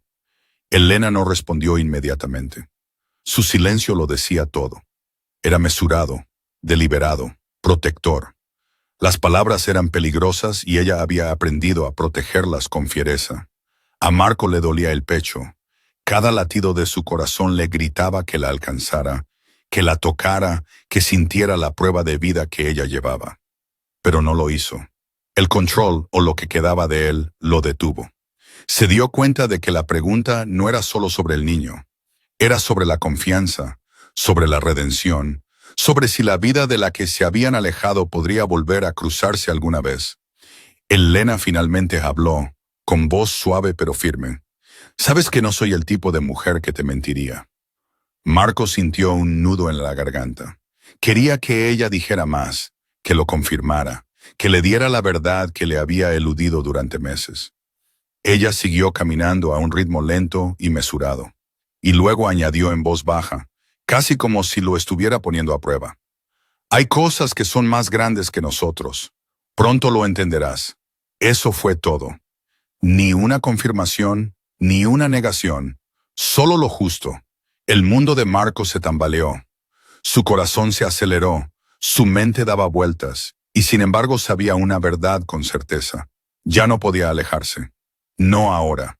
[SPEAKER 1] Elena no respondió inmediatamente. Su silencio lo decía todo. Era mesurado, deliberado, protector. Las palabras eran peligrosas y ella había aprendido a protegerlas con fiereza. A Marco le dolía el pecho. Cada latido de su corazón le gritaba que la alcanzara, que la tocara, que sintiera la prueba de vida que ella llevaba. Pero no lo hizo. El control, o lo que quedaba de él, lo detuvo. Se dio cuenta de que la pregunta no era solo sobre el niño. Era sobre la confianza, sobre la redención, sobre si la vida de la que se habían alejado podría volver a cruzarse alguna vez. Elena finalmente habló, con voz suave pero firme. «Sabes que no soy el tipo de mujer que te mentiría». Marco sintió un nudo en la garganta. Quería que ella dijera más, que lo confirmara, que le diera la verdad que le había eludido durante meses. Ella siguió caminando a un ritmo lento y mesurado, y luego añadió en voz baja, casi como si lo estuviera poniendo a prueba. «Hay cosas que son más grandes que nosotros. Pronto lo entenderás». Eso fue todo. Ni una confirmación, ni una negación, solo lo justo. El mundo de Marco se tambaleó. Su corazón se aceleró, su mente daba vueltas, y sin embargo sabía una verdad con certeza. Ya no podía alejarse. No ahora.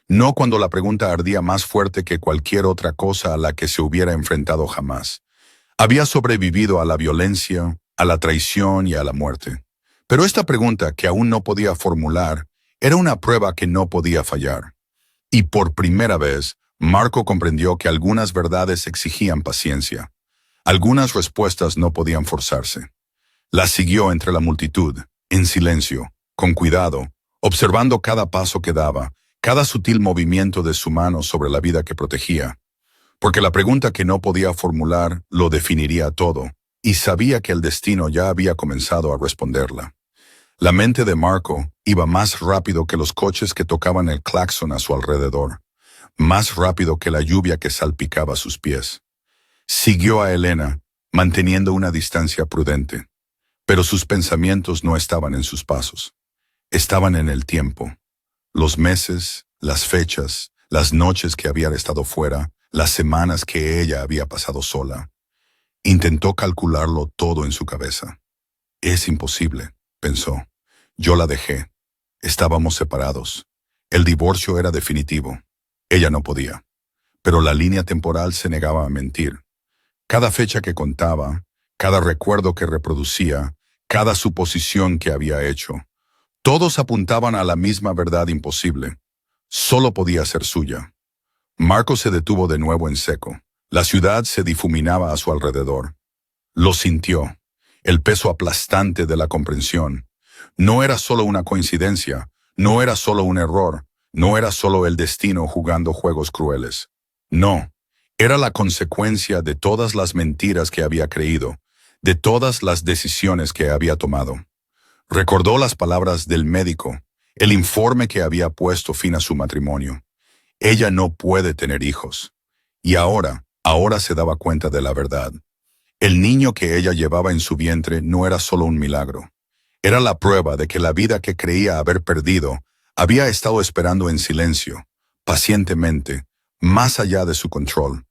[SPEAKER 1] No cuando la pregunta ardía más fuerte que cualquier otra cosa a la que se hubiera enfrentado jamás. Había sobrevivido a la violencia, a la traición y a la muerte. Pero esta pregunta, que aún no podía formular, era una prueba que no podía fallar. Y por primera vez, Marco comprendió que algunas verdades exigían paciencia. Algunas respuestas no podían forzarse. La siguió entre la multitud, en silencio, con cuidado, observando cada paso que daba, cada sutil movimiento de su mano sobre la vida que protegía. Porque la pregunta que no podía formular lo definiría todo, y sabía que el destino ya había comenzado a responderla. La mente de Marco iba más rápido que los coches que tocaban el claxon a su alrededor, más rápido que la lluvia que salpicaba sus pies. Siguió a Elena, manteniendo una distancia prudente, pero sus pensamientos no estaban en sus pasos. Estaban en el tiempo. Los meses, las fechas, las noches que había estado fuera, las semanas que ella había pasado sola. Intentó calcularlo todo en su cabeza. «Es imposible», pensó. «Yo la dejé. Estábamos separados. El divorcio era definitivo. Ella no podía». Pero la línea temporal se negaba a mentir. Cada fecha que contaba, cada recuerdo que reproducía, cada suposición que había hecho, todos apuntaban a la misma verdad imposible. Solo podía ser suya. Marco se detuvo de nuevo en seco. La ciudad se difuminaba a su alrededor. Lo sintió, el peso aplastante de la comprensión. No era solo una coincidencia, no era solo un error, no era solo el destino jugando juegos crueles. No, era la consecuencia de todas las mentiras que había creído, de todas las decisiones que había tomado. Recordó las palabras del médico, el informe que había puesto fin a su matrimonio. Ella no puede tener hijos. Y ahora se daba cuenta de la verdad. El niño que ella llevaba en su vientre no era solo un milagro. Era la prueba de que la vida que creía haber perdido había estado esperando en silencio, pacientemente, más allá de su control.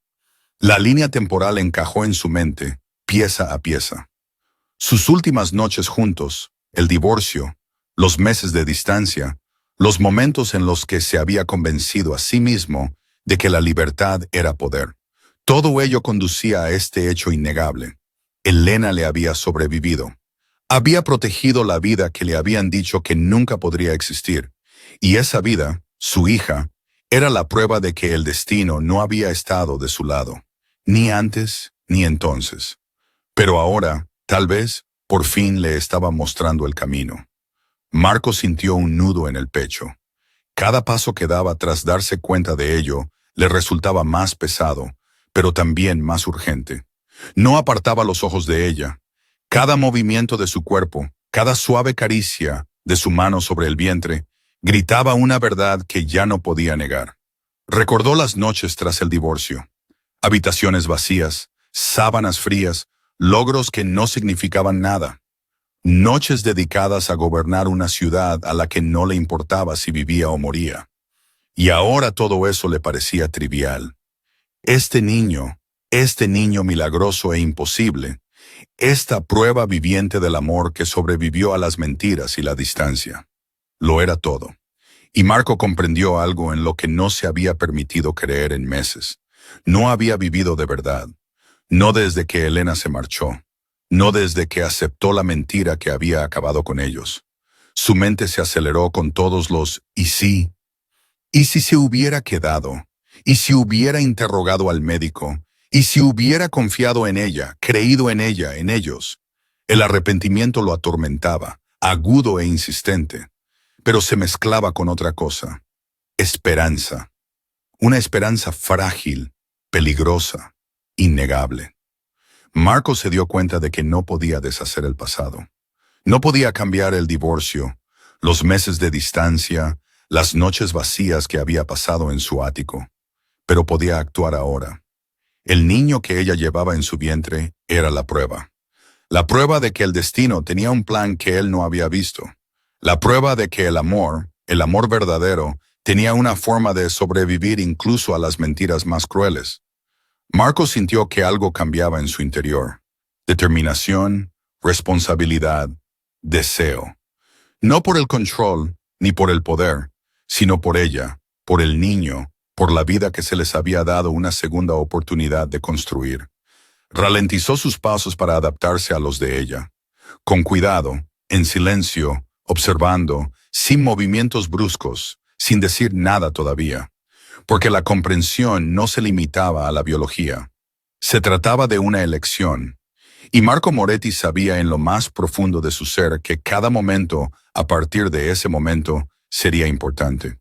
[SPEAKER 1] La línea temporal encajó en su mente, pieza a pieza. Sus últimas noches juntos, el divorcio, los meses de distancia, los momentos en los que se había convencido a sí mismo de que la libertad era poder. Todo ello conducía a este hecho innegable. Elena le había sobrevivido. Había protegido la vida que le habían dicho que nunca podría existir, y esa vida, su hija, era la prueba de que el destino no había estado de su lado, ni antes ni entonces. Pero ahora, tal vez, por fin le estaba mostrando el camino. Marco sintió un nudo en el pecho. Cada paso que daba tras darse cuenta de ello le resultaba más pesado, pero también más urgente. No apartaba los ojos de ella. Cada movimiento de su cuerpo, cada suave caricia de su mano sobre el vientre, gritaba una verdad que ya no podía negar. Recordó las noches tras el divorcio. Habitaciones vacías, sábanas frías, logros que no significaban nada. Noches dedicadas a gobernar una ciudad a la que no le importaba si vivía o moría. Y ahora todo eso le parecía trivial. Este niño milagroso e imposible, esta prueba viviente del amor que sobrevivió a las mentiras y la distancia. Lo era todo. Y Marco comprendió algo en lo que no se había permitido creer en meses. No había vivido de verdad. No desde que Elena se marchó. No desde que aceptó la mentira que había acabado con ellos. Su mente se aceleró con todos los «y sí». ¿Y si se hubiera quedado? ¿Y si hubiera interrogado al médico? ¿Y si hubiera confiado en ella, creído en ella, en ellos? El arrepentimiento lo atormentaba, agudo e insistente, pero se mezclaba con otra cosa. Esperanza. Una esperanza frágil, peligrosa, innegable. Marco se dio cuenta de que no podía deshacer el pasado. No podía cambiar el divorcio, los meses de distancia, las noches vacías que había pasado en su ático. Pero podía actuar ahora. El niño que ella llevaba en su vientre era la prueba. La prueba de que el destino tenía un plan que él no había visto. La prueba de que el amor verdadero, tenía una forma de sobrevivir incluso a las mentiras más crueles. Marco sintió que algo cambiaba en su interior. Determinación, responsabilidad, deseo. No por el control ni por el poder, sino por ella, por el niño, por la vida que se les había dado una segunda oportunidad de construir. Ralentizó sus pasos para adaptarse a los de ella. Con cuidado, en silencio, observando, sin movimientos bruscos, sin decir nada todavía. Porque la comprensión no se limitaba a la biología. Se trataba de una elección. Y Marco Moretti sabía en lo más profundo de su ser que cada momento, a partir de ese momento, sería importante.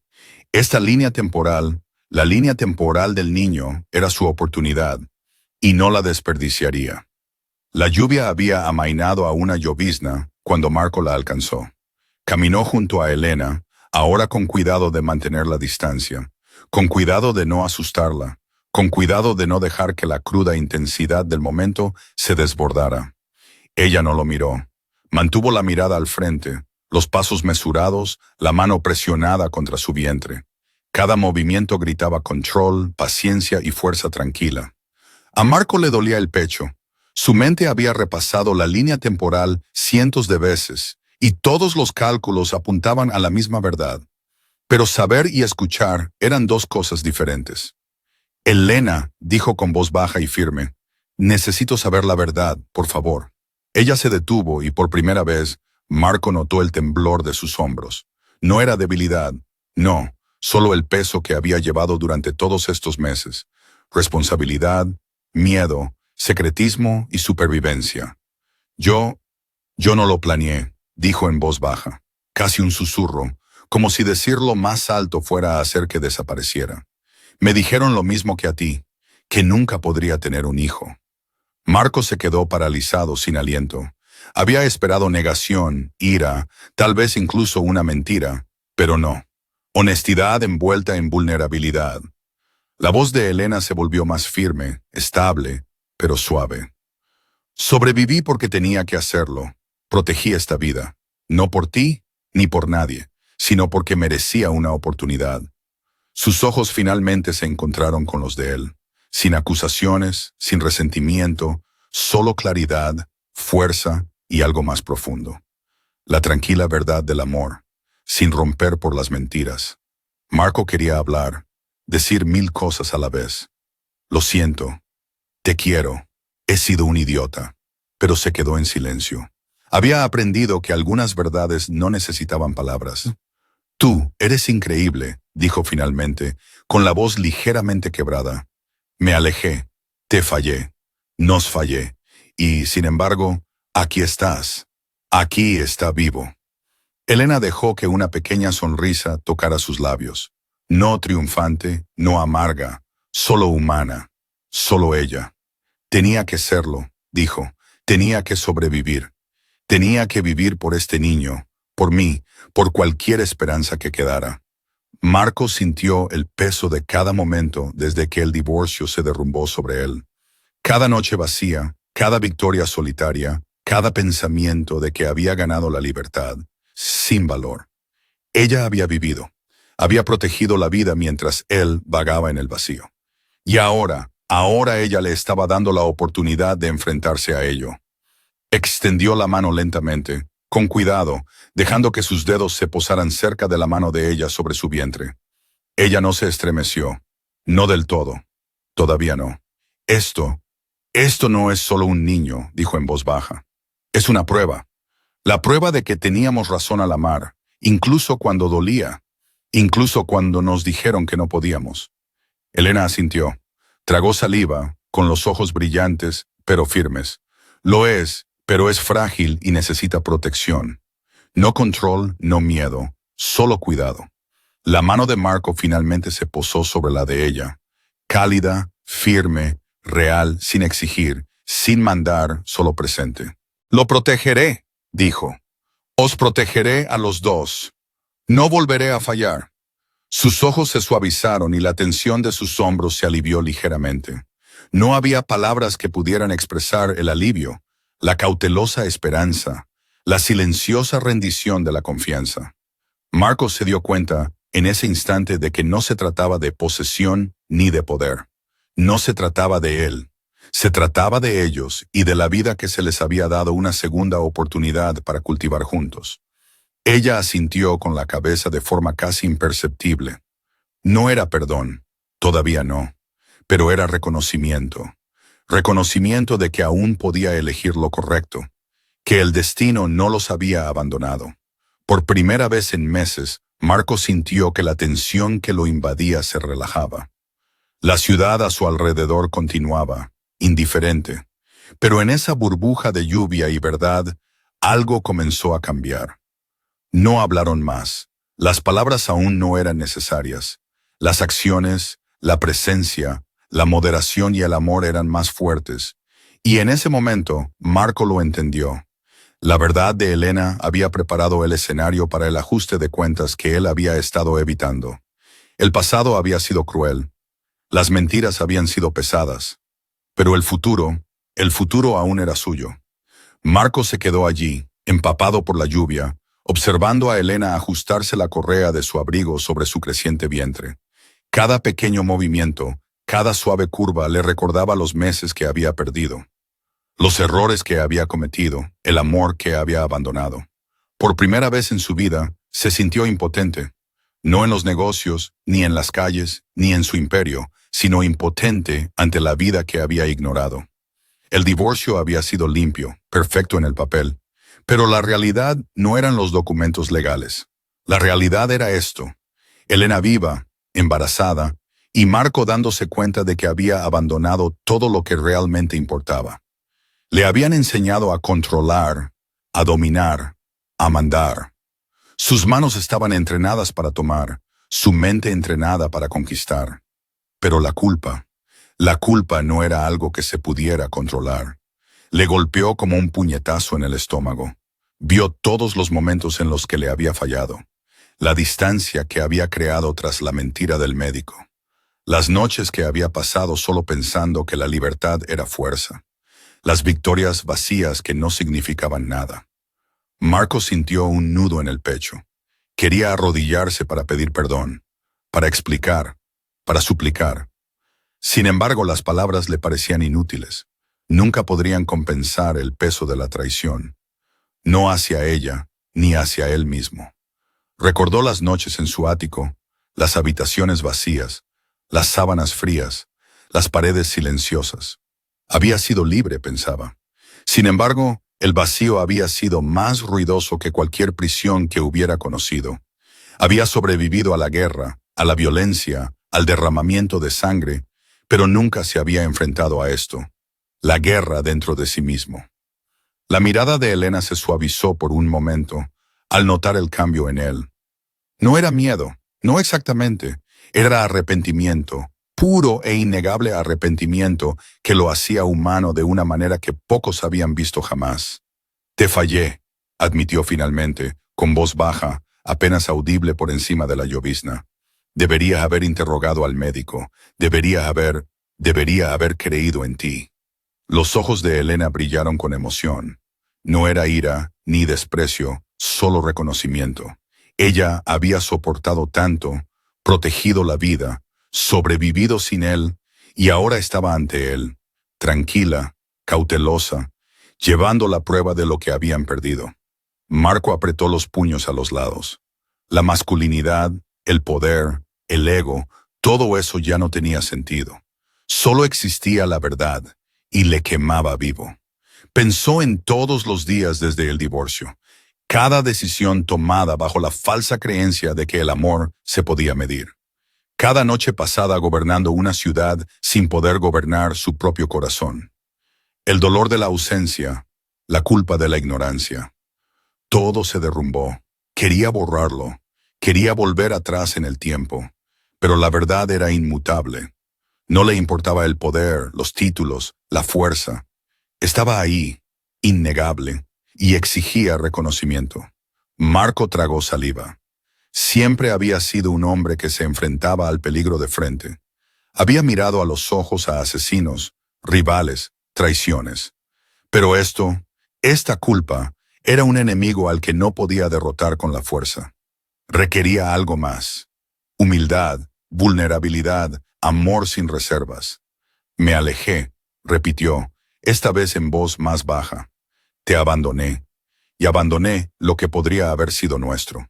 [SPEAKER 1] Esta línea temporal, la línea temporal del niño, era su oportunidad, y no la desperdiciaría. La lluvia había amainado a una llovizna cuando Marco la alcanzó. Caminó junto a Elena, ahora con cuidado de mantener la distancia, con cuidado de no asustarla, con cuidado de no dejar que la cruda intensidad del momento se desbordara. Ella no lo miró. Mantuvo la mirada al frente, los pasos mesurados, la mano presionada contra su vientre. Cada movimiento gritaba control, paciencia y fuerza tranquila. A Marco le dolía el pecho. Su mente había repasado la línea temporal cientos de veces, y todos los cálculos apuntaban a la misma verdad. Pero saber y escuchar eran dos cosas diferentes. Elena, dijo con voz baja y firme, necesito saber la verdad, por favor. Ella se detuvo y por primera vez, Marco notó el temblor de sus hombros. No era debilidad, no, solo el peso que había llevado durante todos estos meses, responsabilidad, miedo, secretismo y supervivencia. Yo no lo planeé, dijo en voz baja, casi un susurro, como si decirlo más alto fuera a hacer que desapareciera. Me dijeron lo mismo que a ti, que nunca podría tener un hijo. Marco se quedó paralizado, sin aliento. Había esperado negación, ira, tal vez incluso una mentira, pero no. Honestidad envuelta en vulnerabilidad. La voz de Elena se volvió más firme, estable, pero suave. Sobreviví porque tenía que hacerlo. Protegí esta vida. No por ti, ni por nadie, sino porque merecía una oportunidad. Sus ojos finalmente se encontraron con los de él. Sin acusaciones, sin resentimiento, solo claridad, fuerza y algo más profundo. La tranquila verdad del amor, sin romper por las mentiras. Marco quería hablar, decir 1000 cosas a la vez. Lo siento, te quiero, he sido un idiota, pero se quedó en silencio. Había aprendido que algunas verdades no necesitaban palabras. Tú eres increíble, dijo finalmente, con la voz ligeramente quebrada. Me alejé, te fallé, nos fallé, y, sin embargo, aquí estás. Aquí está vivo. Elena dejó que una pequeña sonrisa tocara sus labios. No triunfante, no amarga, solo humana, solo ella. Tenía que serlo, dijo, tenía que sobrevivir. Tenía que vivir por este niño, por mí, por cualquier esperanza que quedara. Marco sintió el peso de cada momento desde que el divorcio se derrumbó sobre él. Cada noche vacía, cada victoria solitaria, cada pensamiento de que había ganado la libertad, sin valor. Ella había vivido, había protegido la vida mientras él vagaba en el vacío. Y ahora ella le estaba dando la oportunidad de enfrentarse a ello. Extendió la mano lentamente, con cuidado, dejando que sus dedos se posaran cerca de la mano de ella sobre su vientre. Ella no se estremeció. No del todo. Todavía no. Esto no es solo un niño, dijo en voz baja. Es una prueba. La prueba de que teníamos razón al amar, incluso cuando dolía, incluso cuando nos dijeron que no podíamos. Elena asintió. Tragó saliva, con los ojos brillantes, pero firmes. Lo es, pero es frágil y necesita protección. No control, no miedo, solo cuidado. La mano de Marco finalmente se posó sobre la de ella. Cálida, firme, real, sin exigir, sin mandar, solo presente. Lo protegeré, dijo. Os protegeré a los dos. No volveré a fallar. Sus ojos se suavizaron y la tensión de sus hombros se alivió ligeramente. No había palabras que pudieran expresar el alivio, la cautelosa esperanza, la silenciosa rendición de la confianza. Marcos se dio cuenta, en ese instante, de que no se trataba de posesión ni de poder. No se trataba de él. Se trataba de ellos y de la vida que se les había dado una segunda oportunidad para cultivar juntos. Ella asintió con la cabeza de forma casi imperceptible. No era perdón, todavía no, pero era reconocimiento. Reconocimiento de que aún podía elegir lo correcto, que el destino no los había abandonado. Por primera vez en meses, Marco sintió que la tensión que lo invadía se relajaba. La ciudad a su alrededor continuaba, indiferente, pero en esa burbuja de lluvia y verdad, algo comenzó a cambiar. No hablaron más. Las palabras aún no eran necesarias. Las acciones, la presencia, la moderación y el amor eran más fuertes. Y en ese momento, Marco lo entendió. La verdad de Elena había preparado el escenario para el ajuste de cuentas que él había estado evitando. El pasado había sido cruel. Las mentiras habían sido pesadas. Pero el futuro aún era suyo. Marco se quedó allí, empapado por la lluvia, observando a Elena ajustarse la correa de su abrigo sobre su creciente vientre. Cada pequeño movimiento, cada suave curva le recordaba los meses que había perdido, los errores que había cometido, el amor que había abandonado. Por primera vez en su vida, se sintió impotente, no en los negocios, ni en las calles, ni en su imperio, sino impotente ante la vida que había ignorado. El divorcio había sido limpio, perfecto en el papel, pero la realidad no eran los documentos legales. La realidad era esto. Elena viva, embarazada, y Marco dándose cuenta de que había abandonado todo lo que realmente importaba. Le habían enseñado a controlar, a dominar, a mandar. Sus manos estaban entrenadas para tomar, su mente entrenada para conquistar. Pero la culpa no era algo que se pudiera controlar. Le golpeó como un puñetazo en el estómago. Vio todos los momentos en los que le había fallado, la distancia que había creado tras la mentira del médico, las noches que había pasado solo pensando que la libertad era fuerza, las victorias vacías que no significaban nada. Marco sintió un nudo en el pecho. Quería arrodillarse para pedir perdón, para explicar, para suplicar. Sin embargo, las palabras le parecían inútiles. Nunca podrían compensar el peso de la traición. No hacia ella, ni hacia él mismo. Recordó las noches en su ático, las habitaciones vacías, las sábanas frías, las paredes silenciosas. Había sido libre, pensaba. Sin embargo, el vacío había sido más ruidoso que cualquier prisión que hubiera conocido. Había sobrevivido a la guerra, a la violencia, al derramamiento de sangre, pero nunca se había enfrentado a esto, la guerra dentro de sí mismo. La mirada de Elena se suavizó por un momento, al notar el cambio en él. No era miedo, no exactamente, era arrepentimiento, puro e innegable arrepentimiento que lo hacía humano de una manera que pocos habían visto jamás. Te fallé, admitió finalmente, con voz baja, apenas audible por encima de la llovizna. Debería haber interrogado al médico, debería haber creído en ti. Los ojos de Elena brillaron con emoción. No era ira ni desprecio, solo reconocimiento. Ella había soportado tanto, protegido la vida, sobrevivido sin él, y ahora estaba ante él, tranquila, cautelosa, llevando la prueba de lo que habían perdido. Marco apretó los puños a los lados. La masculinidad, el poder, el ego, todo eso ya no tenía sentido. Solo existía la verdad, y le quemaba vivo. Pensó en todos los días desde el divorcio, cada decisión tomada bajo la falsa creencia de que el amor se podía medir. Cada noche pasada gobernando una ciudad sin poder gobernar su propio corazón. El dolor de la ausencia, la culpa de la ignorancia. Todo se derrumbó. Quería borrarlo. Quería volver atrás en el tiempo. Pero la verdad era inmutable. No le importaba el poder, los títulos, la fuerza. Estaba ahí, innegable, y exigía reconocimiento. Marco tragó saliva. Siempre había sido un hombre que se enfrentaba al peligro de frente. Había mirado a los ojos a asesinos, rivales, traiciones. Pero esta culpa, era un enemigo al que no podía derrotar con la fuerza. Requería algo más. Humildad, vulnerabilidad, amor sin reservas. Me alejé, repitió, esta vez en voz más baja. Te abandoné, y abandoné lo que podría haber sido nuestro.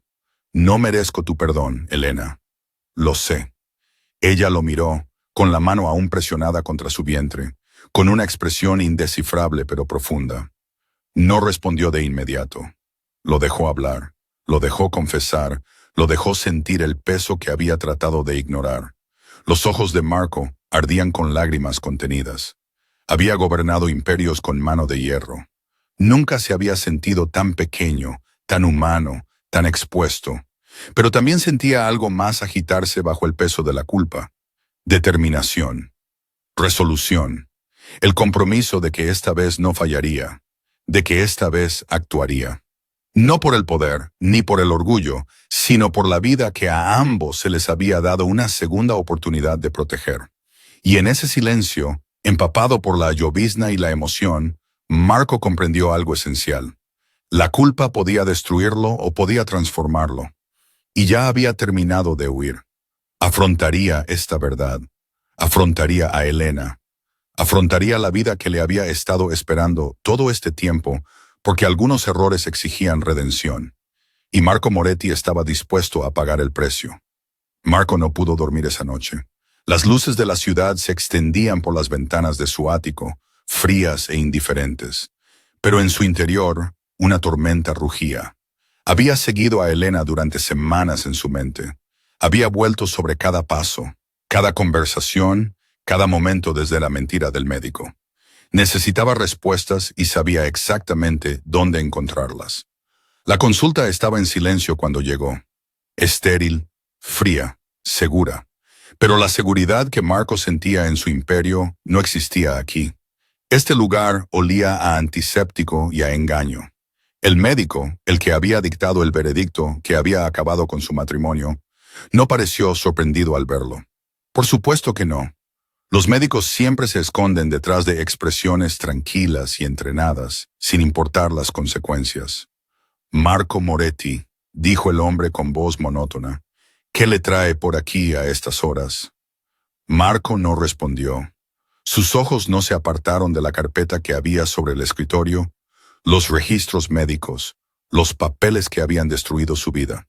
[SPEAKER 1] No merezco tu perdón, Elena. Lo sé. Ella lo miró, con la mano aún presionada contra su vientre, con una expresión indescifrable pero profunda. No respondió de inmediato. Lo dejó hablar, lo dejó confesar, lo dejó sentir el peso que había tratado de ignorar. Los ojos de Marco ardían con lágrimas contenidas. Había gobernado imperios con mano de hierro. Nunca se había sentido tan pequeño, tan humano, tan expuesto. Pero también sentía algo más agitarse bajo el peso de la culpa. Determinación. Resolución. El compromiso de que esta vez no fallaría, de que esta vez actuaría. No por el poder, ni por el orgullo, sino por la vida que a ambos se les había dado una segunda oportunidad de proteger. Y en ese silencio, empapado por la llovizna y la emoción, Marco comprendió algo esencial. La culpa podía destruirlo o podía transformarlo. Y ya había terminado de huir. Afrontaría esta verdad. Afrontaría a Elena. Afrontaría la vida que le había estado esperando todo este tiempo, porque algunos errores exigían redención. Y Marco Moretti estaba dispuesto a pagar el precio. Marco no pudo dormir esa noche. Las luces de la ciudad se extendían por las ventanas de su ático, frías e indiferentes. Pero en su interior, una tormenta rugía. Había seguido a Elena durante semanas en su mente. Había vuelto sobre cada paso, cada conversación, cada momento desde la mentira del médico. Necesitaba respuestas y sabía exactamente dónde encontrarlas. La consulta estaba en silencio cuando llegó. Estéril, fría, segura. Pero la seguridad que Marco sentía en su imperio no existía aquí. Este lugar olía a antiséptico y a engaño. El médico, el que había dictado el veredicto que había acabado con su matrimonio, no pareció sorprendido al verlo. Por supuesto que no. Los médicos siempre se esconden detrás de expresiones tranquilas y entrenadas, sin importar las consecuencias. Marco Moretti, dijo el hombre con voz monótona, ¿qué le trae por aquí a estas horas? Marco no respondió. Sus ojos no se apartaron de la carpeta que había sobre el escritorio, los registros médicos, los papeles que habían destruido su vida.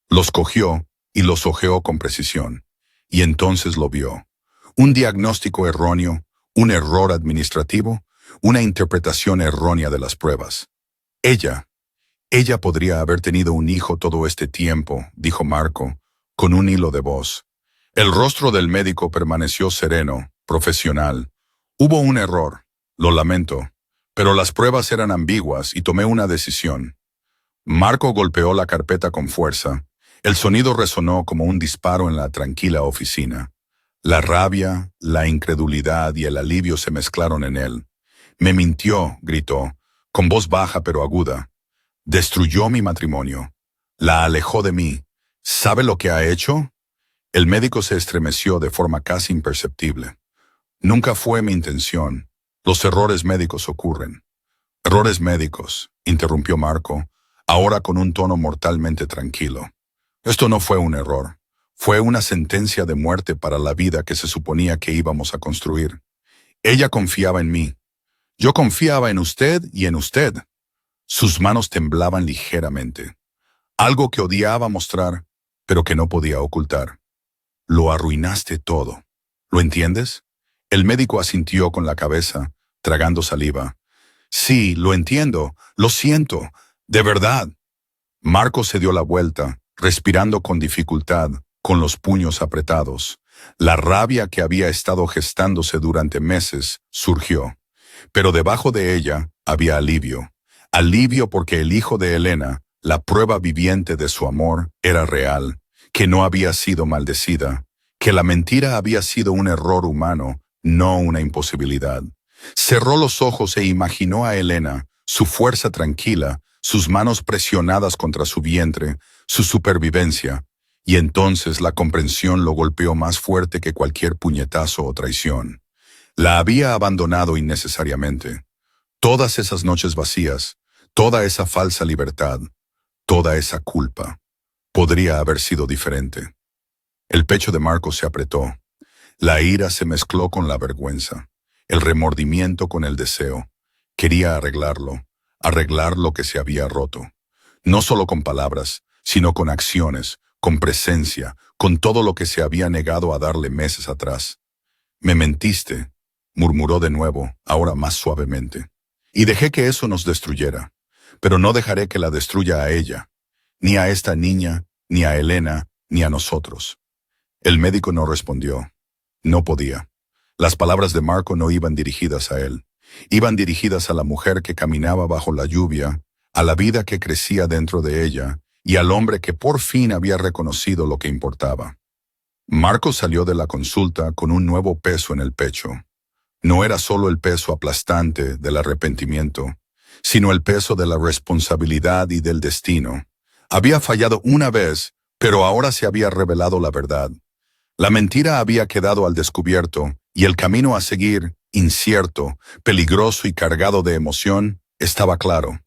[SPEAKER 1] Los cogió y los hojeó con precisión, y entonces lo vio. Un diagnóstico erróneo, un error administrativo, una interpretación errónea de las pruebas. Ella podría haber tenido un hijo todo este tiempo, dijo Marco, con un hilo de voz. El rostro del médico permaneció sereno, profesional. Hubo un error, lo lamento, pero las pruebas eran ambiguas y tomé una decisión. Marco golpeó la carpeta con fuerza. El sonido resonó como un disparo en la tranquila oficina. La rabia, la incredulidad y el alivio se mezclaron en él. Me mintió, gritó, con voz baja pero aguda. Destruyó mi matrimonio. La alejó de mí. ¿Sabe lo que ha hecho? El médico se estremeció de forma casi imperceptible. Nunca fue mi intención. Los errores médicos ocurren. Errores médicos, interrumpió Marco, ahora con un tono mortalmente tranquilo. Esto no fue un error. Fue una sentencia de muerte para la vida que se suponía que íbamos a construir. Ella confiaba en mí. Yo confiaba en usted y en usted. Sus manos temblaban ligeramente. Algo que odiaba mostrar, pero que no podía ocultar. Lo arruinaste todo. ¿Lo entiendes? El médico asintió con la cabeza, tragando saliva. Sí, lo entiendo. Lo siento. De verdad. Marco se dio la vuelta, respirando con dificultad, con los puños apretados. La rabia que había estado gestándose durante meses surgió. Pero debajo de ella había alivio. Alivio porque el hijo de Elena, la prueba viviente de su amor, era real, que no había sido maldecida, que la mentira había sido un error humano, no una imposibilidad. Cerró los ojos e imaginó a Elena, su fuerza tranquila, sus manos presionadas contra su vientre, su supervivencia, y entonces la comprensión lo golpeó más fuerte que cualquier puñetazo o traición. La había abandonado innecesariamente. Todas esas noches vacías, toda esa falsa libertad, toda esa culpa, podría haber sido diferente. El pecho de Marco se apretó. La ira se mezcló con la vergüenza, el remordimiento con el deseo. Quería arreglar lo que se había roto. No solo con palabras, sino con acciones, con presencia, con todo lo que se había negado a darle meses atrás. Me mentiste, murmuró de nuevo, ahora más suavemente. Y dejé que eso nos destruyera, pero no dejaré que la destruya a ella, ni a esta niña, ni a Elena, ni a nosotros. El médico no respondió. No podía. Las palabras de Marco no iban dirigidas a él. Iban dirigidas a la mujer que caminaba bajo la lluvia, a la vida que crecía dentro de ella, y al hombre que por fin había reconocido lo que importaba. Marco salió de la consulta con un nuevo peso en el pecho. No era solo el peso aplastante del arrepentimiento, sino el peso de la responsabilidad y del destino. Había fallado una vez, pero ahora se había revelado la verdad. La mentira había quedado al descubierto, y el camino a seguir, incierto, peligroso y cargado de emoción, estaba claro.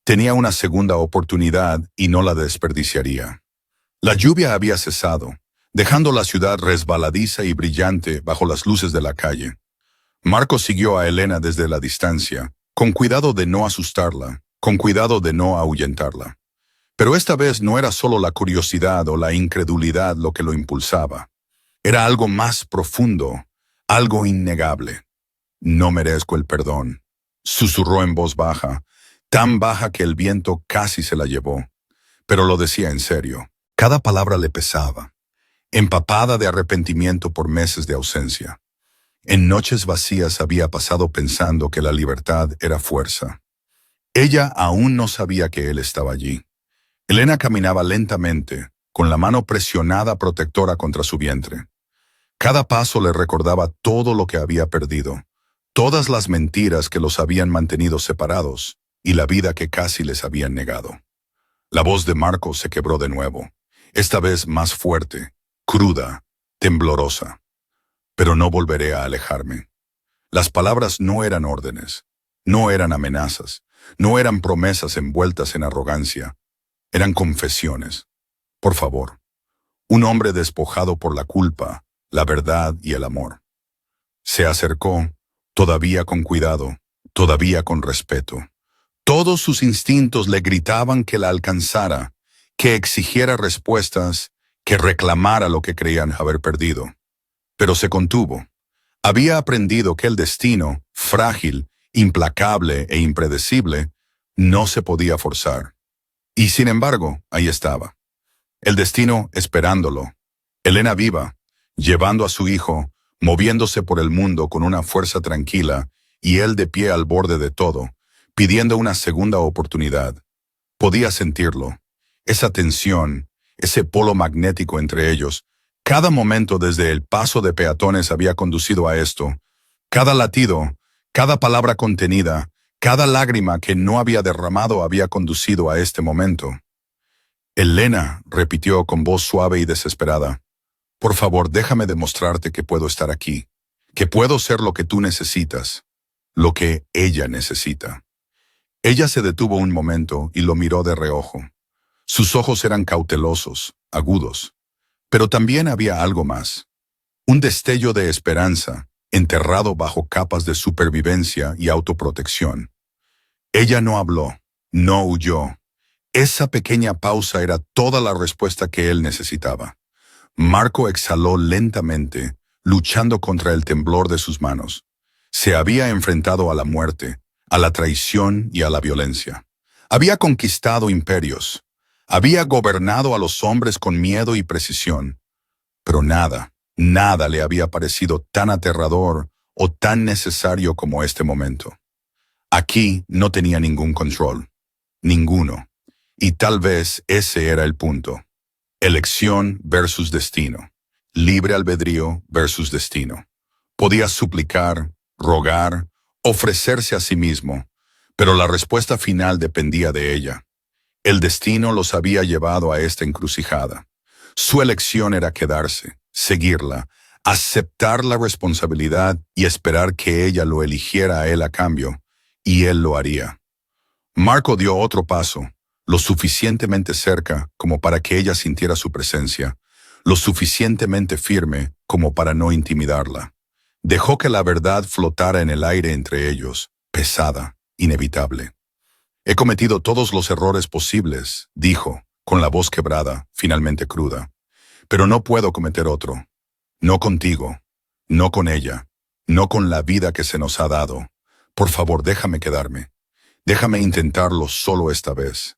[SPEAKER 1] Tenía una segunda oportunidad y no la desperdiciaría. La lluvia había cesado, dejando la ciudad resbaladiza y brillante bajo las luces de la calle. Marco siguió a Elena desde la distancia, con cuidado de no asustarla, con cuidado de no ahuyentarla. Pero esta vez no era solo la curiosidad o la incredulidad lo que lo impulsaba. Era algo más profundo, algo innegable. No merezco el perdón, susurró en voz baja, tan baja que el viento casi se la llevó. Pero lo decía en serio. Cada palabra le pesaba. empapada de arrepentimiento por meses de ausencia. En noches vacías había pasado pensando que la libertad era fuerza. Ella aún no sabía que él estaba allí. Elena caminaba lentamente, con la mano presionada protectora contra su vientre. Cada paso le recordaba todo lo que había perdido, todas las mentiras que los habían mantenido separados y la vida que casi les habían negado. La voz de Marco se quebró de nuevo, esta vez más fuerte, cruda, temblorosa. Pero no volveré a alejarme. Las palabras no eran órdenes, no eran amenazas, no eran promesas envueltas en arrogancia, eran confesiones. Por favor, un hombre despojado por la culpa, la verdad y el amor. Se acercó, todavía con cuidado, todavía con respeto. Todos sus instintos le gritaban que la alcanzara, que exigiera respuestas, que reclamara lo que creían haber perdido. Pero se contuvo. Había aprendido que el destino, frágil, implacable e impredecible, no se podía forzar. Y sin embargo, ahí estaba. El destino esperándolo. Elena viva, llevando a su hijo, moviéndose por el mundo con una fuerza tranquila, y él de pie al borde de todo, pidiendo una segunda oportunidad. Podía sentirlo. Esa tensión, ese polo magnético entre ellos. Cada momento desde el paso de peatones había conducido a esto. Cada latido, cada palabra contenida, cada lágrima que no había derramado había conducido a este momento. Elena, repitió con voz suave y desesperada, por favor, déjame demostrarte que puedo estar aquí, que puedo ser lo que tú necesitas, lo que ella necesita. Ella se detuvo un momento y lo miró de reojo. Sus ojos eran cautelosos, agudos. Pero también había algo más. Un destello de esperanza, enterrado bajo capas de supervivencia y autoprotección. Ella no habló, no huyó. Esa pequeña pausa era toda la respuesta que él necesitaba. Marco exhaló lentamente, luchando contra el temblor de sus manos. Se había enfrentado a la muerte, a la traición y a la violencia. Había conquistado imperios. Había gobernado a los hombres con miedo y precisión. Pero nada le había parecido tan aterrador o tan necesario como este momento. Aquí no tenía ningún control. Ninguno. Y tal vez ese era el punto. Elección versus destino. Libre albedrío versus destino. Podía suplicar, rogar, ofrecerse a sí mismo, pero la respuesta final dependía de ella. El destino los había llevado a esta encrucijada. Su elección era quedarse, seguirla, aceptar la responsabilidad y esperar que ella lo eligiera a él a cambio, y él lo haría. Marco dio otro paso, lo suficientemente cerca como para que ella sintiera su presencia, lo suficientemente firme como para no intimidarla. Dejó que la verdad flotara en el aire entre ellos, pesada, inevitable. He cometido todos los errores posibles, dijo, con la voz quebrada, finalmente cruda. Pero no puedo cometer otro. No contigo, no con ella, no con la vida que se nos ha dado. Por favor, déjame quedarme. Déjame intentarlo solo esta vez.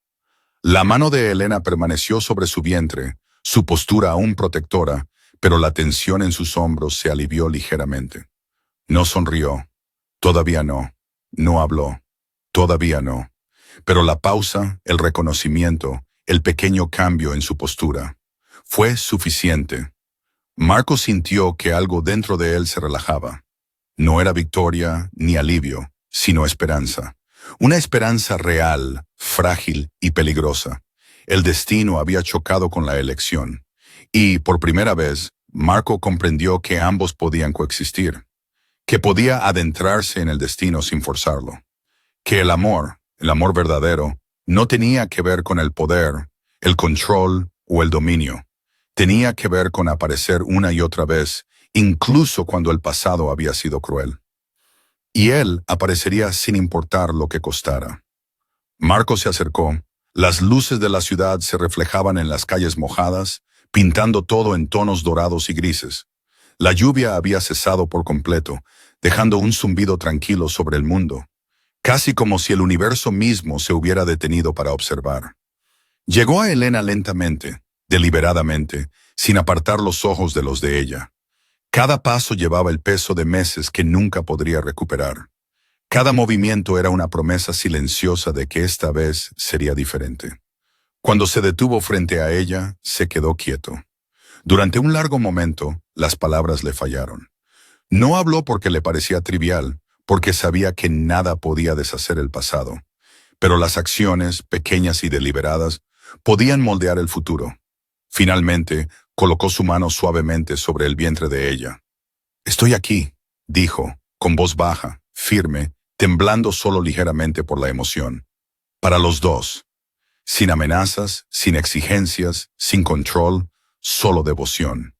[SPEAKER 1] La mano de Elena permaneció sobre su vientre, su postura aún protectora, pero la tensión en sus hombros se alivió ligeramente. No sonrió. Todavía no. No habló. Todavía no. Pero la pausa, el reconocimiento, el pequeño cambio en su postura, fue suficiente. Marco sintió que algo dentro de él se relajaba. No era victoria ni alivio, sino esperanza. Una esperanza real, frágil y peligrosa. El destino había chocado con la elección. Y, por primera vez, Marco comprendió que ambos podían coexistir. Que podía adentrarse en el destino sin forzarlo. Que el amor verdadero, no tenía que ver con el poder, el control o el dominio. Tenía que ver con aparecer una y otra vez, incluso cuando el pasado había sido cruel. Y él aparecería sin importar lo que costara. Marco se acercó. Las luces de la ciudad se reflejaban en las calles mojadas, pintando todo en tonos dorados y grises. La lluvia había cesado por completo, dejando un zumbido tranquilo sobre el mundo, casi como si el universo mismo se hubiera detenido para observar. Llegó a Elena lentamente, deliberadamente, sin apartar los ojos de los de ella. Cada paso llevaba el peso de meses que nunca podría recuperar. Cada movimiento era una promesa silenciosa de que esta vez sería diferente. Cuando se detuvo frente a ella, se quedó quieto. Durante un largo momento, las palabras le fallaron. No habló porque le parecía trivial, porque sabía que nada podía deshacer el pasado. Pero las acciones, pequeñas y deliberadas, podían moldear el futuro. Finalmente, colocó su mano suavemente sobre el vientre de ella. «Estoy aquí», dijo, con voz baja, firme, temblando solo ligeramente por la emoción. Para los dos. Sin amenazas, sin exigencias, sin control, solo devoción.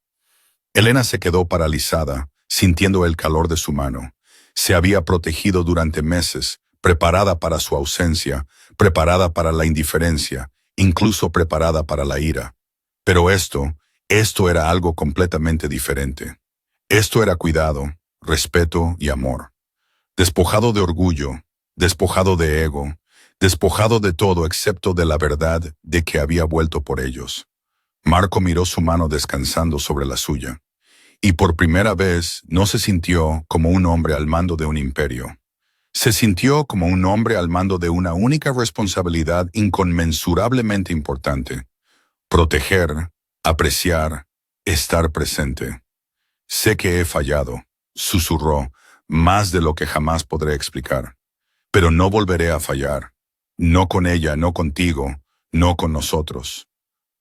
[SPEAKER 1] Elena se quedó paralizada, sintiendo el calor de su mano. Se había protegido durante meses, preparada para su ausencia, preparada para la indiferencia, incluso preparada para la ira. Pero esto era algo completamente diferente. Esto era cuidado, respeto y amor. Despojado de orgullo, despojado de ego, despojado de todo excepto de la verdad de que había vuelto por ellos. Marco miró su mano descansando sobre la suya, y por primera vez no se sintió como un hombre al mando de un imperio. Se sintió como un hombre al mando de una única responsabilidad inconmensurablemente importante: proteger, apreciar, estar presente. «Sé que he fallado», susurró, «más de lo que jamás podré explicar. Pero no volveré a fallar. No con ella, no contigo, no con nosotros».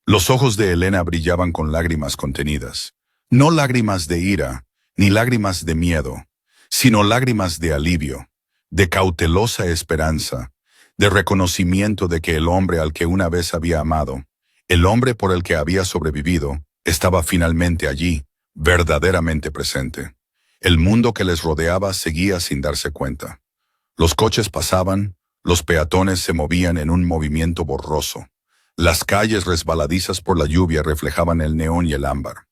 [SPEAKER 1] Los ojos de Elena brillaban con lágrimas contenidas. No lágrimas de ira, ni lágrimas de miedo, sino lágrimas de alivio, de cautelosa esperanza, de reconocimiento de que el hombre al que una vez había amado, el hombre por el que había sobrevivido, estaba finalmente allí, verdaderamente presente. El mundo que les rodeaba seguía sin darse cuenta. Los coches pasaban, los peatones se movían en un movimiento borroso. Las calles resbaladizas por la lluvia reflejaban el neón y el ámbar.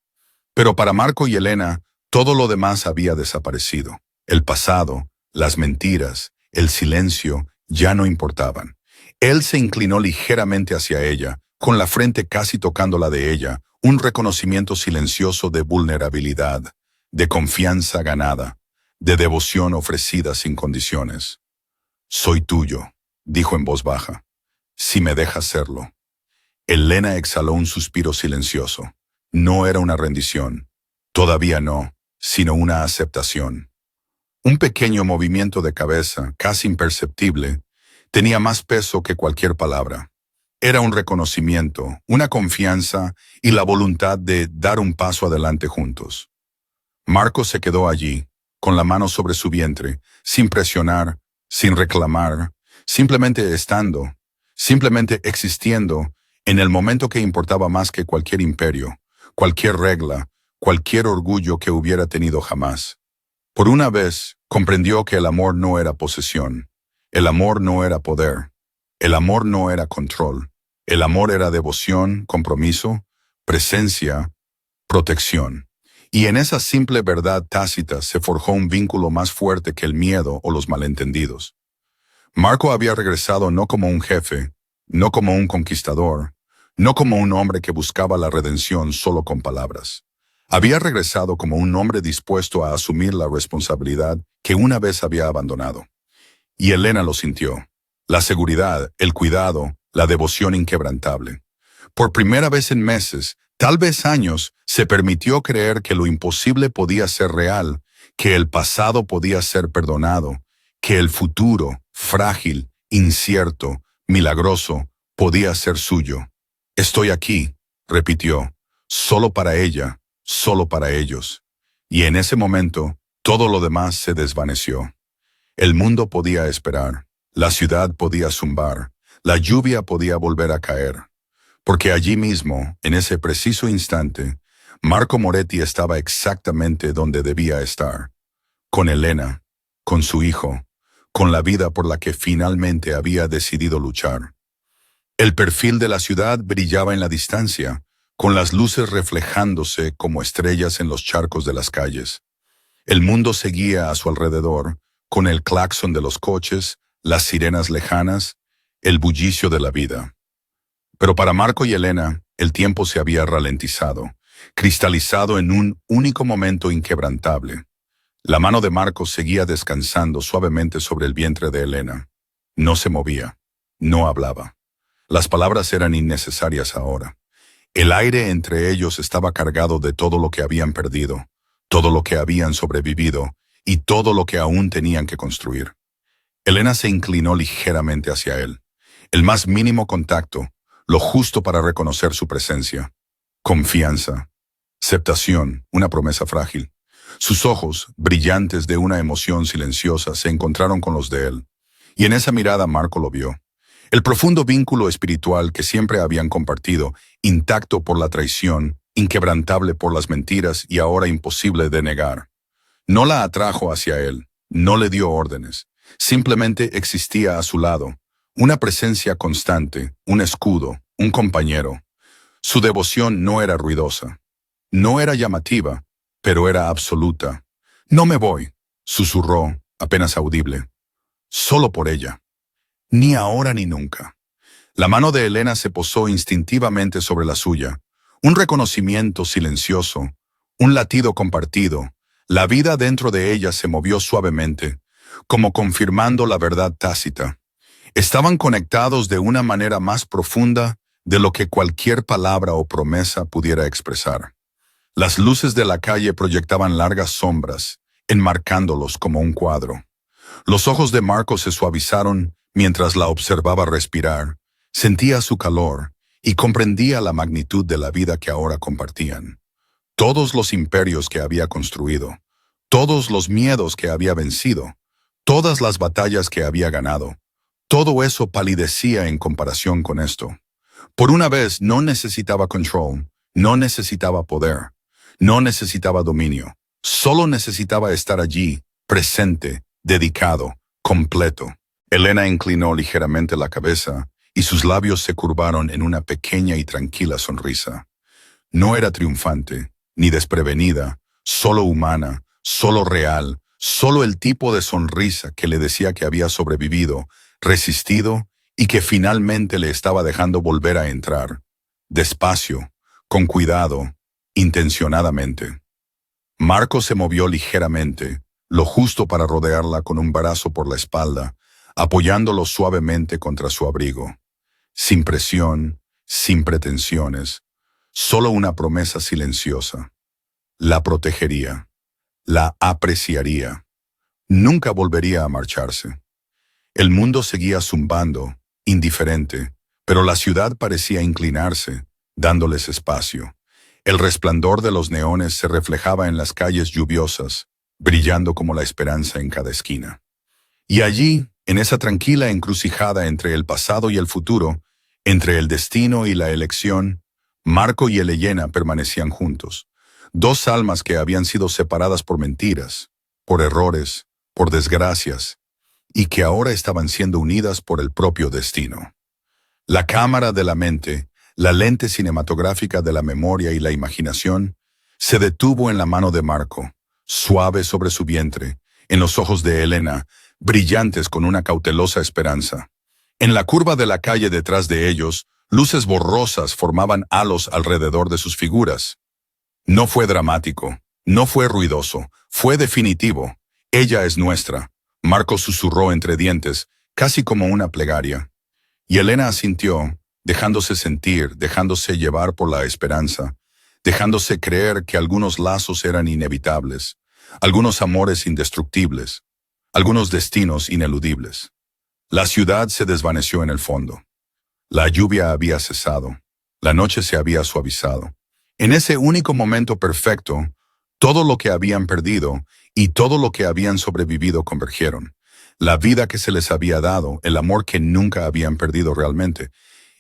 [SPEAKER 1] Pero para Marco y Elena, todo lo demás había desaparecido. El pasado, las mentiras, el silencio, ya no importaban. Él se inclinó ligeramente hacia ella, con la frente casi tocando la de ella, un reconocimiento silencioso de vulnerabilidad, de confianza ganada, de devoción ofrecida sin condiciones. «Soy tuyo», dijo en voz baja, «si me dejas serlo». Elena exhaló un suspiro silencioso. No era una rendición, todavía no, sino una aceptación. Un pequeño movimiento de cabeza, casi imperceptible, tenía más peso que cualquier palabra. Era un reconocimiento, una confianza y la voluntad de dar un paso adelante juntos. Marco se quedó allí, con la mano sobre su vientre, sin presionar, sin reclamar, simplemente estando, simplemente existiendo, en el momento que importaba más que cualquier imperio, cualquier regla, cualquier orgullo que hubiera tenido jamás. Por una vez, comprendió que el amor no era posesión, el amor no era poder, el amor no era control, el amor era devoción, compromiso, presencia, protección. Y en esa simple verdad tácita se forjó un vínculo más fuerte que el miedo o los malentendidos. Marco había regresado no como un jefe, no como un conquistador, no como un hombre que buscaba la redención solo con palabras. Había regresado como un hombre dispuesto a asumir la responsabilidad que una vez había abandonado. Y Elena lo sintió. La seguridad, el cuidado, la devoción inquebrantable. Por primera vez en meses, tal vez años, se permitió creer que lo imposible podía ser real, que el pasado podía ser perdonado, que el futuro, frágil, incierto, milagroso, podía ser suyo. «Estoy aquí», repitió, «solo para ella, solo para ellos». Y en ese momento, todo lo demás se desvaneció. El mundo podía esperar, la ciudad podía zumbar, la lluvia podía volver a caer. Porque allí mismo, en ese preciso instante, Marco Moretti estaba exactamente donde debía estar. Con Elena, con su hijo, con la vida por la que finalmente había decidido luchar. El perfil de la ciudad brillaba en la distancia, con las luces reflejándose como estrellas en los charcos de las calles. El mundo seguía a su alrededor, con el claxon de los coches, las sirenas lejanas, el bullicio de la vida. Pero para Marco y Elena, El tiempo se había ralentizado, cristalizado en un único momento inquebrantable. La mano de Marcos seguía descansando suavemente sobre el vientre de Elena. No se movía, no hablaba. Las palabras eran innecesarias ahora. El aire entre ellos estaba cargado de todo lo que habían perdido, todo lo que habían sobrevivido y todo lo que aún tenían que construir. Elena se inclinó ligeramente hacia él. El más mínimo contacto, lo justo para reconocer su presencia. Confianza, aceptación, una promesa frágil. Sus ojos, brillantes de una emoción silenciosa, se encontraron con los de él. Y en esa mirada Marco lo vio. El profundo vínculo espiritual que siempre habían compartido, intacto por la traición, inquebrantable por las mentiras y ahora imposible de negar. No la atrajo hacia él, no le dio órdenes. Simplemente existía a su lado, una presencia constante, un escudo, un compañero. Su devoción no era ruidosa, no era llamativa, pero era absoluta. «No me voy», susurró, apenas audible. «Solo por ella. Ni ahora ni nunca». La mano de Elena se posó instintivamente sobre la suya. Un reconocimiento silencioso, un latido compartido. La vida dentro de ella se movió suavemente, como confirmando la verdad tácita. Estaban conectados de una manera más profunda de lo que cualquier palabra o promesa pudiera expresar. Las luces de la calle proyectaban largas sombras, enmarcándolos como un cuadro. Los ojos de Marco se suavizaron mientras la observaba respirar. Sentía su calor y comprendía la magnitud de la vida que ahora compartían. Todos los imperios que había construido, todos los miedos que había vencido, todas las batallas que había ganado, todo eso palidecía en comparación con esto. Por una vez no necesitaba control, no necesitaba poder, no necesitaba dominio, solo necesitaba estar allí, presente, dedicado, completo. Elena inclinó ligeramente la cabeza y sus labios se curvaron en una pequeña y tranquila sonrisa. No era triunfante, ni desprevenida, solo humana, solo real, solo el tipo de sonrisa que le decía que había sobrevivido, resistido y que finalmente le estaba dejando volver a entrar. Despacio, con cuidado, intencionadamente. Marco se movió ligeramente, lo justo para rodearla con un brazo por la espalda, apoyándolo suavemente contra su abrigo. Sin presión, sin pretensiones, solo una promesa silenciosa. La protegería, la apreciaría. Nunca volvería a marcharse. El mundo seguía zumbando, indiferente, pero la ciudad parecía inclinarse, dándoles espacio. El resplandor de los neones se reflejaba en las calles lluviosas, brillando como la esperanza en cada esquina. Y allí, en esa tranquila encrucijada entre el pasado y el futuro, entre el destino y la elección, Marco y Elena permanecían juntos. Dos almas que habían sido separadas por mentiras, por errores, por desgracias, y que ahora estaban siendo unidas por el propio destino. La cámara de la mente, la lente cinematográfica de la memoria y la imaginación, se detuvo en la mano de Marco, suave sobre su vientre, en los ojos de Elena, brillantes con una cautelosa esperanza. En la curva de la calle detrás de ellos, luces borrosas formaban halos alrededor de sus figuras. No fue dramático, no fue ruidoso, fue definitivo. Ella es nuestra. Marco susurró entre dientes, casi como una plegaria. Y Elena asintió, dejándose sentir, dejándose llevar por la esperanza, dejándose creer que algunos lazos eran inevitables, algunos amores indestructibles, algunos destinos ineludibles. La ciudad se desvaneció en el fondo. La lluvia había cesado, la noche se había suavizado. En ese único momento perfecto, todo lo que habían perdido y todo lo que habían sobrevivido convergieron. La vida que se les había dado, el amor que nunca habían perdido realmente,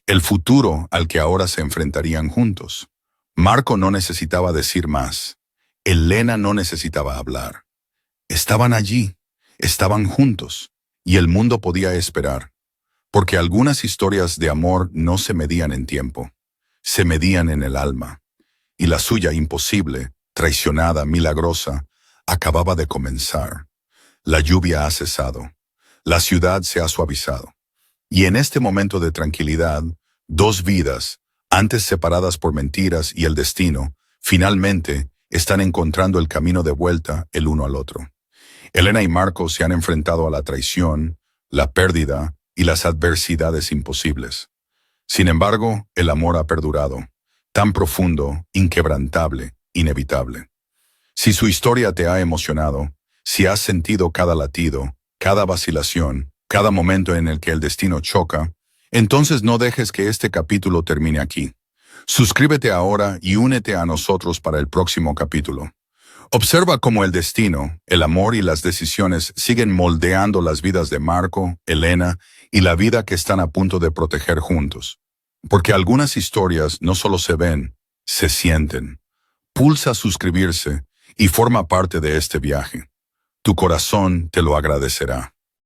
[SPEAKER 1] el futuro al que ahora se enfrentarían juntos. Marco no necesitaba decir más. Elena no necesitaba hablar. Estaban allí, estaban juntos, y el mundo podía esperar, porque algunas historias de amor no se medían en tiempo, se medían en el alma, y la suya imposible, traicionada, milagrosa, acababa de comenzar. La lluvia ha cesado, la ciudad se ha suavizado, y en este momento de tranquilidad, dos vidas, antes separadas por mentiras y el destino, finalmente están encontrando el camino de vuelta el uno al otro. Elena y Marco se han enfrentado a la traición, la pérdida y las adversidades imposibles. Sin embargo, el amor ha perdurado, tan profundo, inquebrantable, inevitable. Si su historia te ha emocionado, si has sentido cada latido, cada vacilación, cada momento en el que el destino choca, entonces no dejes que este capítulo termine aquí. Suscríbete ahora y únete a nosotros para el próximo capítulo. Observa cómo el destino, el amor y las decisiones siguen moldeando las vidas de Marco, Elena y la vida que están a punto de proteger juntos. Porque algunas historias no solo se ven, se sienten. Pulsa suscribirse y forma parte de este viaje. Tu corazón te lo agradecerá.